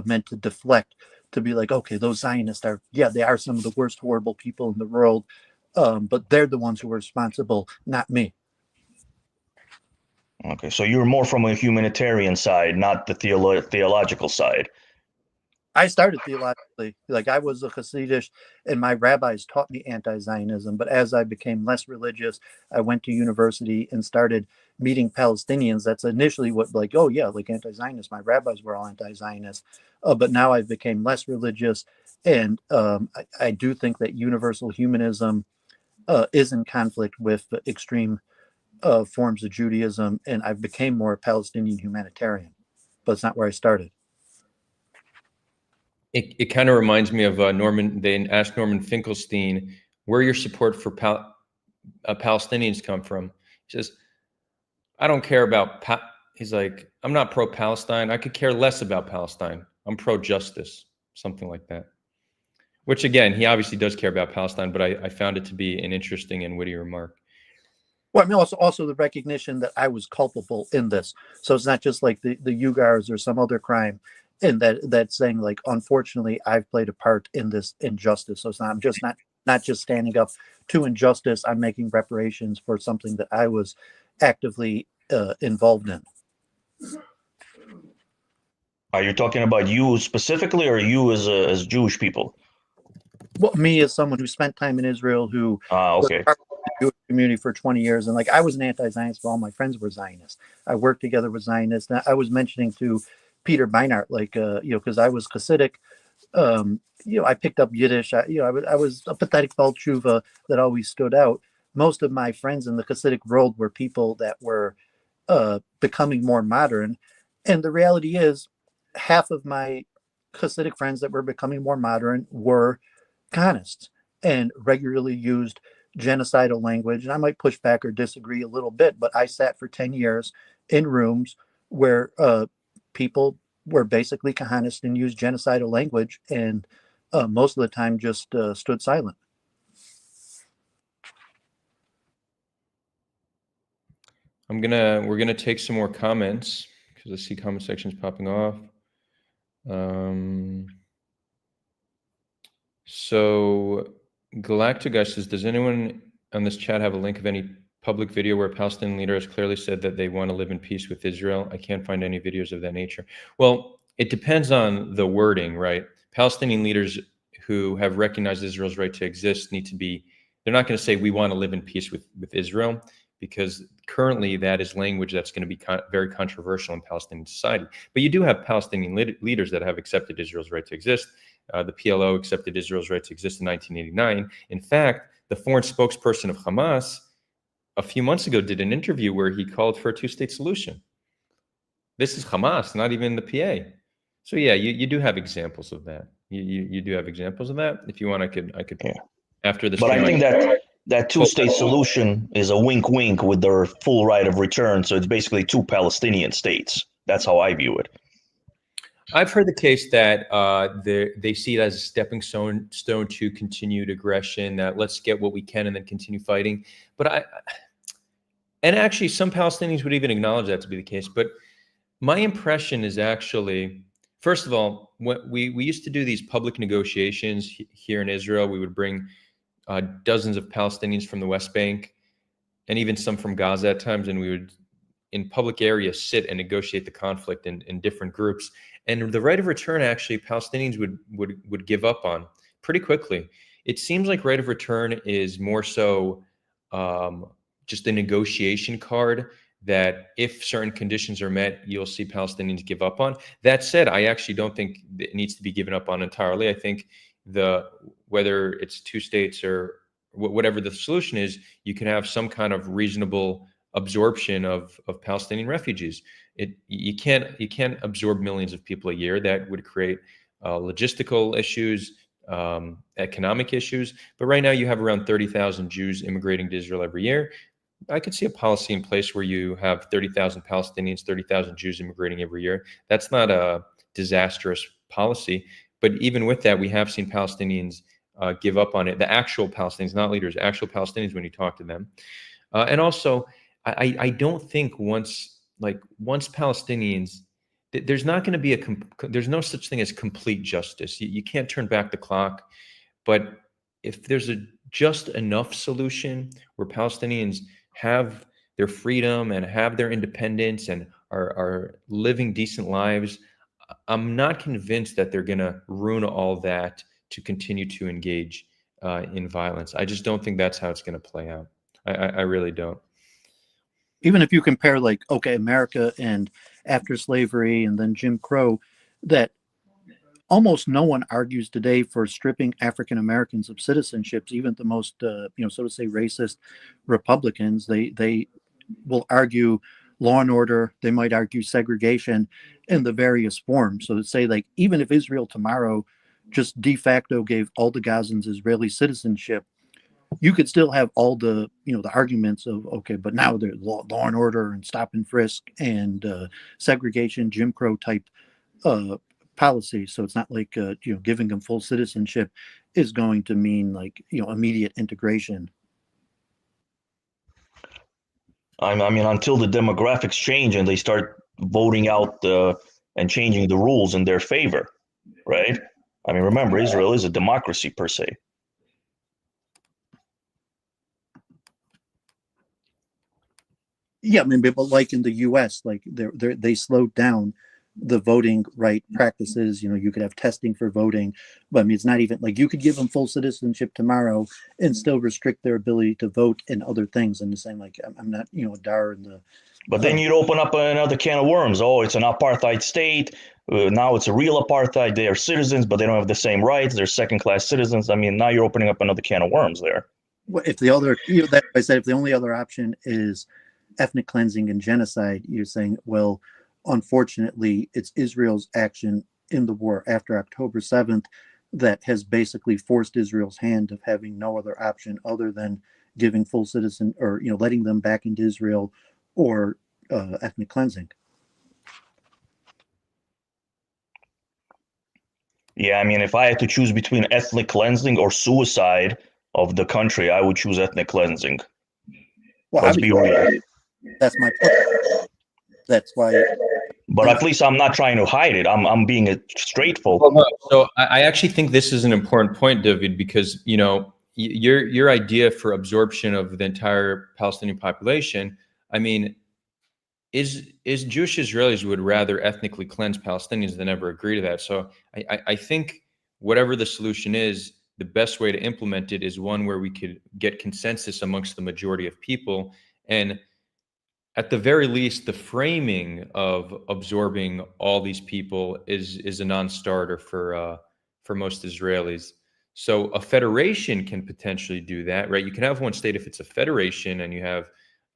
meant to deflect, to be like, okay, those Zionists are, they are some of the worst horrible people in the world, but they're the ones who are responsible, not me. Okay, so you're more from a humanitarian side, not the theological side. I started theologically, like I was a Hasidish, and my rabbis taught me anti-Zionism. But as I became less religious, I went to university and started meeting Palestinians. That's initially what, like, oh yeah, like anti-Zionist. My rabbis were all anti-Zionist, but now I became less religious, and I do think that universal humanism is in conflict with extreme forms of Judaism, and I became more Palestinian humanitarian. But it's not where I started. It kind of reminds me of Norman. They asked Norman Finkelstein, where your support for Palestinians come from. He says, I don't care about, he's like, I'm not pro-Palestine. I could care less about Palestine. I'm pro-justice, something like that. Which again, he obviously does care about Palestine, but I found it to be an interesting and witty remark. Well, I mean, also the recognition that I was culpable in this. So it's not just like the Uyghurs or some other crime, and that's saying like, unfortunately, I've played a part in this injustice. So it's not, I'm just not just standing up to injustice. I'm making reparations for something that I was actively involved in. Are you talking about you specifically, or you as Jewish people? Well, me as someone who spent time in Israel, who okay. was part of the Jewish community for 20 years, and like I was an anti-Zionist, but all my friends were Zionists. I worked together with Zionists. And I was mentioning to Peter Beinart, like because I was Hasidic, I picked up Yiddish. I was a pathetic Baal Tshuva that always stood out. Most of my friends in the Hasidic world were people that were becoming more modern, and the reality is, half of my Hasidic friends that were becoming more modern were Kahanists and regularly used genocidal language. And I might push back or disagree a little bit, but I sat for 10 years in rooms where people were basically Kahanists and used genocidal language, and most of the time just stood silent. We're gonna take some more comments because I see comment sections popping off. So Galactigus says, does anyone on this chat have a link of any public video where a Palestinian leader has clearly said that they want to live in peace with Israel? I can't find any videos of that nature. Well, it depends on the wording, right? Palestinian leaders who have recognized Israel's right to exist need to be, they're not going to say we want to live in peace with Israel, because currently that is language that's going to be very controversial in Palestinian society. But you do have Palestinian leaders that have accepted Israel's right to exist. The PLO accepted Israel's right to exist in 1989. In fact, the foreign spokesperson of Hamas a few months ago did an interview where he called for a two-state solution. This is Hamas, not even the PA. So yeah, you do have examples of that. You do have examples of that. If you want, I could Yeah. After this. But I think that two-state solution is a wink-wink with their full right of return. So it's basically two Palestinian states. That's how I view it. I've heard the case that they see it as a stepping stone to continued aggression, that let's get what we can and then continue fighting. But and actually some Palestinians would even acknowledge that to be the case. But my impression is actually, first of all, when we used to do these public negotiations here in Israel, we would bring dozens of Palestinians from the West Bank and even some from Gaza at times, and we would, in public areas, sit and negotiate the conflict in different groups. And the right of return, actually, Palestinians would give up on pretty quickly. It seems like right of return is more so just a negotiation card that if certain conditions are met, you'll see Palestinians give up on. That said, I actually don't think it needs to be given up on entirely. I think whether it's two states or whatever the solution is, you can have some kind of reasonable absorption of Palestinian refugees. You can't absorb millions of people a year. That would create logistical issues. economic issues. But right now you have around 30,000 Jews immigrating to Israel every year. I could see a policy in place where you have 30,000 Palestinians, 30,000 Jews immigrating every year. That's not a disastrous policy. But even with that, we have seen Palestinians give up on it. The actual Palestinians, not leaders, actual Palestinians when you talk to them. And also, I don't think once Palestinians, there's not going to be there's no such thing as complete justice. You can't turn back the clock. But if there's a just enough solution where Palestinians have their freedom and have their independence and are living decent lives, I'm not convinced that they're going to ruin all that to continue to engage in violence. I just don't think that's how it's going to play out. I really don't. Even if you compare, like, okay, America and after slavery and then Jim Crow, that almost no one argues today for stripping African Americans of citizenships. Even the most, so to say, racist Republicans, they will argue law and order. They might argue segregation in the various forms. So to say, like, even if Israel tomorrow just de facto gave all the Gazans Israeli citizenship, you could still have all the, the arguments of, okay, but now there's law and order and stop and frisk and segregation, Jim Crow type policy. So it's not like, giving them full citizenship is going to mean, like, immediate integration. I mean, until the demographics change and they start voting out and changing the rules in their favor, right? I mean, remember, Israel is a democracy per se. Yeah, I mean, but like in the U.S., like they slowed down the voting right practices. You could have testing for voting, but I mean, it's not even like you could give them full citizenship tomorrow and still restrict their ability to vote and other things. And the same, like, I'm not, a dar in the. But then you'd open up another can of worms. Oh, it's an apartheid state. Now it's a real apartheid. They are citizens, but they don't have the same rights. They're second-class citizens. I mean, now you're opening up another can of worms there. Well, if the other, that I said, if the only other option is ethnic cleansing and genocide, you're saying, well, unfortunately, it's Israel's action in the war after October 7th that has basically forced Israel's hand of having no other option other than giving full citizen or, letting them back into Israel or ethnic cleansing. Yeah, I mean, if I had to choose between ethnic cleansing or suicide of the country, I would choose ethnic cleansing. Well, let's be real. That's my point. That's why. But at least I'm not trying to hide it. I'm being straightforward. Well, no. So I actually think this is an important point, David, because your idea for absorption of the entire Palestinian population, I mean, is Jewish Israelis would rather ethnically cleanse Palestinians than ever agree to that. So I think whatever the solution is, the best way to implement it is one where we could get consensus amongst the majority of people. And at the very least, the framing of absorbing all these people is a non-starter for most Israelis. So a federation can potentially do that, right? You can have one state if it's a federation and you have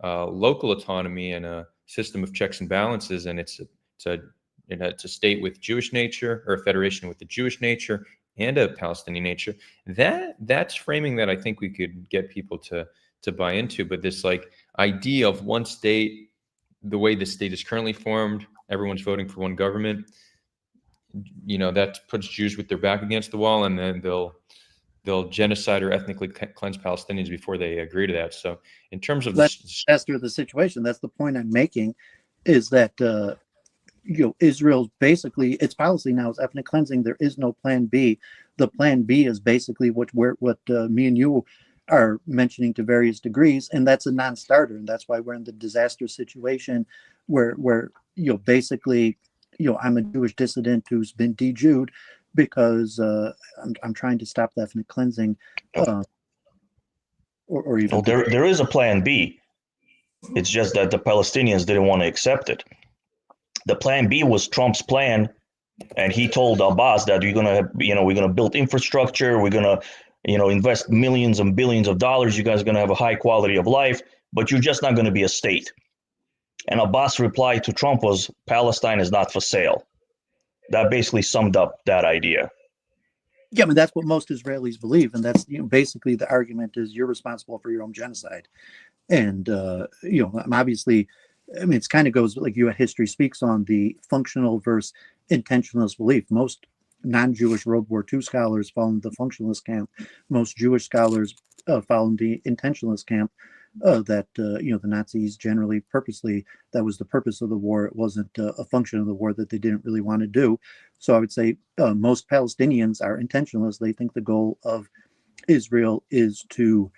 local autonomy and a system of checks and balances, and it's a state with Jewish nature or a federation with the Jewish nature and a Palestinian nature. That's framing that I think we could get people to buy into. But this like idea of one state, the way the state is currently formed, everyone's voting for one government, that puts Jews with their back against the wall, and then they'll genocide or ethnically cleanse Palestinians before they agree to that. So in terms of that's the situation, that's the point I'm making, is that Israel's basically, its policy now is ethnic cleansing. There is no plan B. The plan B is basically what me and you are mentioning to various degrees, and that's a non-starter, and that's why we're in the disaster situation where basically I'm a Jewish dissident who's been de-Jewed because I'm trying to stop the ethnic cleansing, or even there is a plan B. It's just that the Palestinians didn't want to accept it. The plan B was Trump's plan, and he told Abbas that we're gonna build infrastructure, we're gonna invest millions and billions of dollars. You guys are gonna have a high quality of life, but you're just not gonna be a state. And Abbas' reply to Trump was, "Palestine is not for sale." That basically summed up that idea. Yeah, I mean that's what most Israelis believe, and that's basically the argument is you're responsible for your own genocide, and obviously, I mean it's kind of goes like you at History Speaks on the functional versus intentionalist belief. Most non-Jewish World War II scholars fall in the functionalist camp. Most Jewish scholars fall in the intentionalist camp. That the Nazis generally purposely, that was the purpose of the war. It wasn't a function of the war that they didn't really want to do. So I would say most Palestinians are intentionalists. They think the goal of Israel is to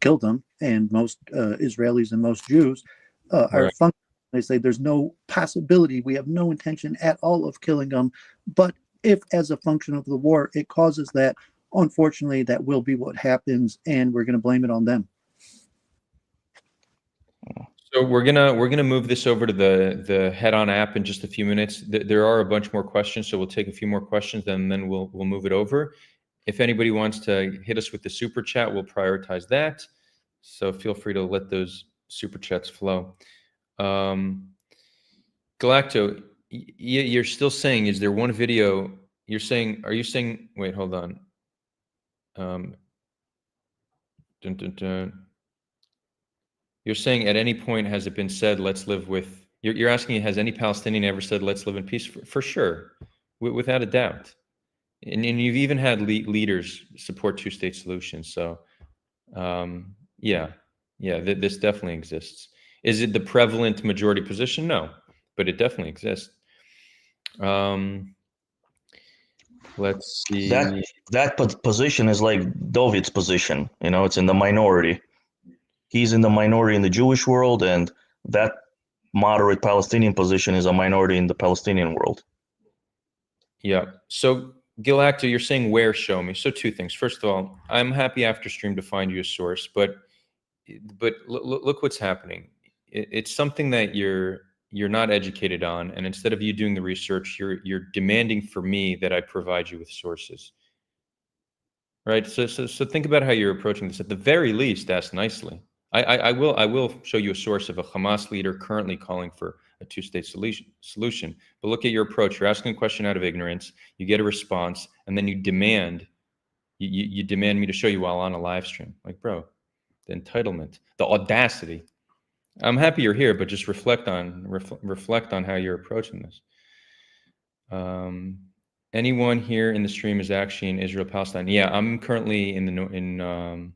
kill them, and most Israelis and most Jews are Right. functional. They say there's no possibility, we have no intention at all of killing them, but if as a function of the war it causes that, unfortunately that will be what happens, and we're going to blame it on them. So we're gonna move this over to the Head-On app in just a few minutes. There are a bunch more questions, so we'll take a few more questions, and then we'll move it over. If anybody wants to hit us with the super chat, we'll prioritize that. So feel free to let those super chats flow. Galacto, you're still saying, is there one video? You're saying, are you saying? Wait, hold on. Dun, dun, dun. You're saying at any point has it been said, let's live with, you're asking, has any Palestinian ever said, let's live in peace? For sure, without a doubt. And you've even had leaders support two-state solutions. So yeah, this definitely exists. Is it the prevalent majority position? No, but it definitely exists. Let's see. That position is like David's position. It's in the minority. He's in the minority in the Jewish world, and that moderate Palestinian position is a minority in the Palestinian world. Yeah. So Gilacto, you're saying where? Show me. So two things. First of all, I'm happy after stream to find you a source, but look what's happening. It's something that you're not educated on, and instead of you doing the research, you're demanding for me that I provide you with sources. Right. So think about how you're approaching this. At the very least, ask nicely. I will show you a source of a Hamas leader currently calling for a two-state solution. But look at your approach. You're asking a question out of ignorance. You get a response, and then you demand me to show you while on a live stream. Like, bro, the entitlement, the audacity. I'm happy you're here, but just reflect on how you're approaching this. Anyone here in the stream is actually in Israel Palestine? Yeah, I'm currently in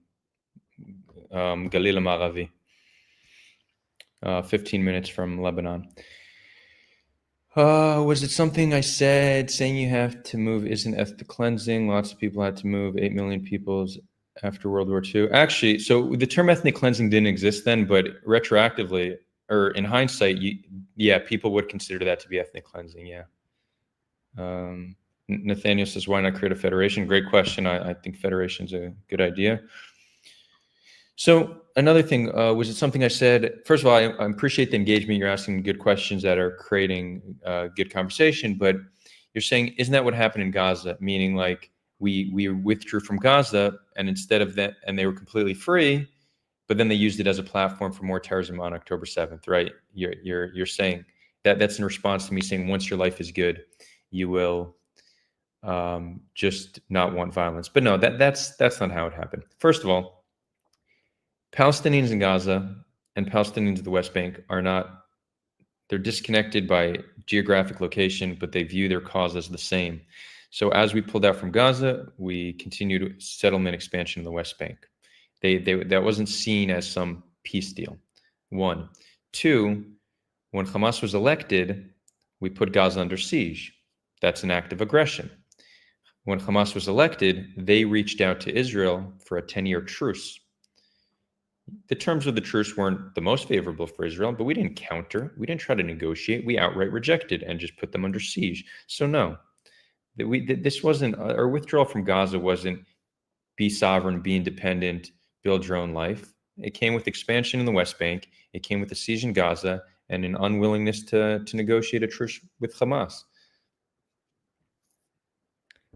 Galil Maravi, 15 minutes from Lebanon. Was it something I said saying you have to move isn't ethnic cleansing? Lots of people had to move, 8 million people after World War II. Actually, so the term ethnic cleansing didn't exist then, but retroactively, or in hindsight, people would consider that to be ethnic cleansing, yeah. Nathaniel says, why not create a federation? Great question. I think federation's a good idea. So another thing, was it something I said? First of all, I appreciate the engagement. You're asking good questions that are creating good conversation, but you're saying, isn't that what happened in Gaza? Meaning like we withdrew from Gaza, and instead of that, and they were completely free, but then they used it as a platform for more terrorism on October 7th, right? You're saying that's in response to me saying once your life is good, you will just not want violence. But no, that's not how it happened. First of all, Palestinians in Gaza and Palestinians in the West Bank they're disconnected by geographic location, but they view their cause as the same. So as we pulled out from Gaza, we continued settlement expansion in the West Bank. That wasn't seen as some peace deal. One. Two, when Hamas was elected, we put Gaza under siege. That's an act of aggression. When Hamas was elected, they reached out to Israel for a 10-year truce. The terms of the truce weren't the most favorable for Israel, but we didn't counter. We didn't try to negotiate. We outright rejected and just put them under siege. So no, this wasn't, our withdrawal from Gaza wasn't be sovereign, be independent, build your own life. It came with expansion in the West Bank. It came with a siege in Gaza and an unwillingness to negotiate a truce with Hamas.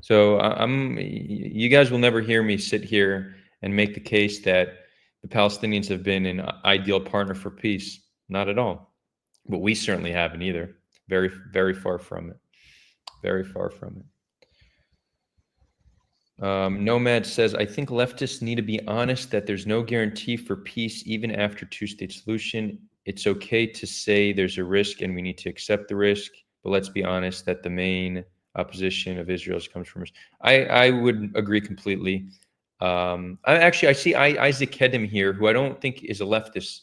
So you guys will never hear me sit here and make the case that the Palestinians have been an ideal partner for peace. Not at all. But we certainly haven't either. Very, very far from it. Very far from it. Nomad says, I think leftists need to be honest that there's no guarantee for peace even after two-state solution. It's okay to say there's a risk and we need to accept the risk, but let's be honest that the main opposition of Israel comes from us. I would agree completely. I see Isaac Kedem here, who I don't think is a leftist.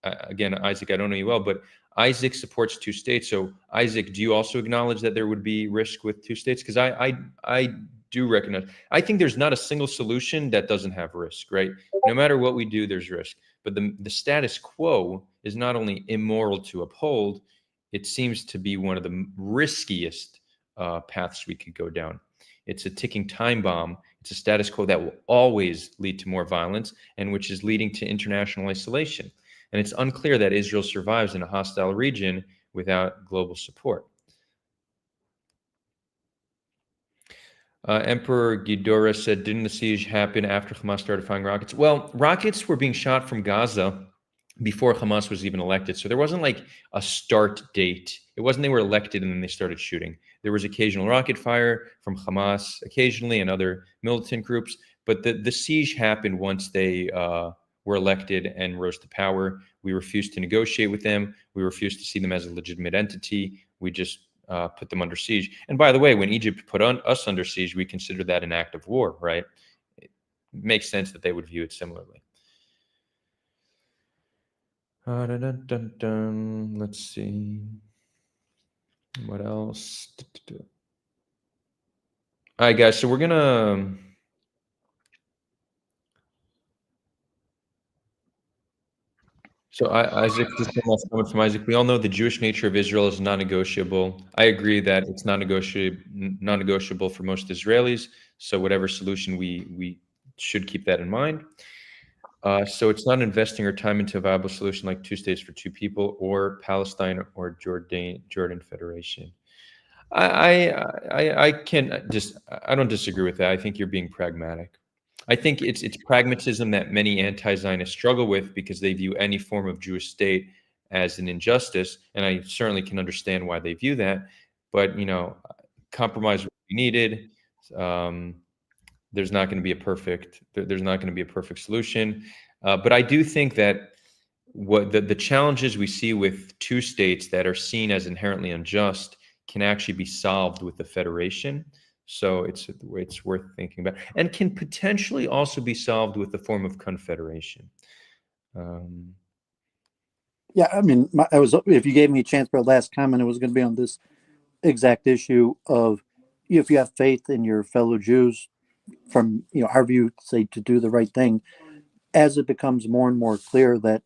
Again, Isaac, I don't know you well, but Isaac supports two states. So Isaac, do you also acknowledge that there would be risk with two states? Because I do recognize. I think there's not a single solution that doesn't have risk, right? No matter what we do, there's risk. But the status quo is not only immoral to uphold, it seems to be one of the riskiest paths we could go down. It's a ticking time bomb. It's a status quo that will always lead to more violence and which is leading to international isolation. And it's unclear that Israel survives in a hostile region without global support. Emperor Ghidorah said, didn't the siege happen after Hamas started firing rockets? Well, rockets were being shot from Gaza before Hamas was even elected. So there wasn't like a start date. It wasn't they were elected and then they started shooting. There was occasional rocket fire from Hamas occasionally and other militant groups. But the siege happened once they were elected and rose to power. We refused to negotiate with them. We refused to see them as a legitimate entity. We just put them under siege. And by the way, when Egypt put us under siege, we consider that an act of war, right? It makes sense that they would view it similarly. Let's see. What else? All right, guys. So we're gonna. So Isaac, just one last comment from Isaac. We all know the Jewish nature of Israel is non-negotiable. I agree that it's non-negotiable for most Israelis. So whatever solution we should keep that in mind. So it's not investing our time into a viable solution like two states for two people or Palestine or Jordan Federation. I don't disagree with that. I think you're being pragmatic. I think it's pragmatism that many anti-Zionists struggle with because they view any form of Jewish state as an injustice, and I certainly can understand why they view that. But compromise would be needed. There's not going to be a perfect. There's not going to be a perfect solution. But I do think that what the challenges we see with two states that are seen as inherently unjust can actually be solved with the federation. So it's worth thinking about, and can potentially also be solved with the form of confederation. Yeah, I mean, if you gave me a chance for a last comment, it was going to be on this exact issue of if you have faith in your fellow Jews, from our view, say to do the right thing, as it becomes more and more clear that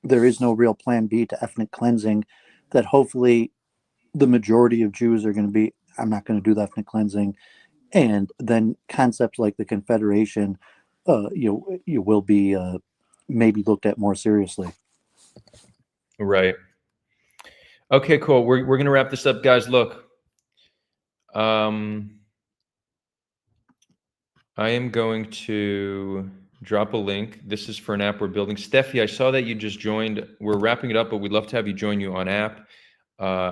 there is no real plan B to ethnic cleansing, that hopefully the majority of Jews are going to be, I'm not going to do the ethnic cleansing. And then concepts like the Confederation, you will be maybe looked at more seriously. Right. Okay, cool. We're going to wrap this up, guys. Look, I am going to drop a link. This is for an app we're building. Steffi, I saw that you just joined. We're wrapping it up, but we'd love to have you join you on app.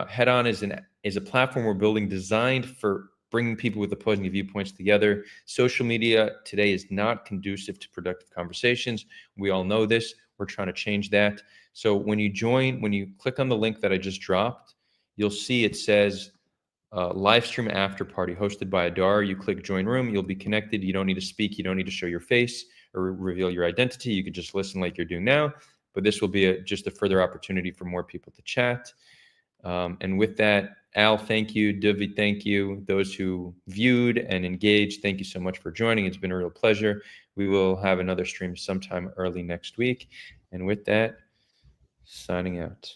Head On is a platform we're building designed for bringing people with opposing viewpoints together. Social media today is not conducive to productive conversations. We all know this. We're trying to change that. So when you click on the link that I just dropped, you'll see it says live stream after party hosted by Adar. You click join room, you'll be connected. You don't need to speak. You don't need to show your face or reveal your identity. You can just listen like you're doing now. But this will be just a further opportunity for more people to chat. And with that, Al, thank you. Divi, thank you. Those who viewed and engaged, thank you so much for joining. It's been a real pleasure. We will have another stream sometime early next week. And with that, signing out.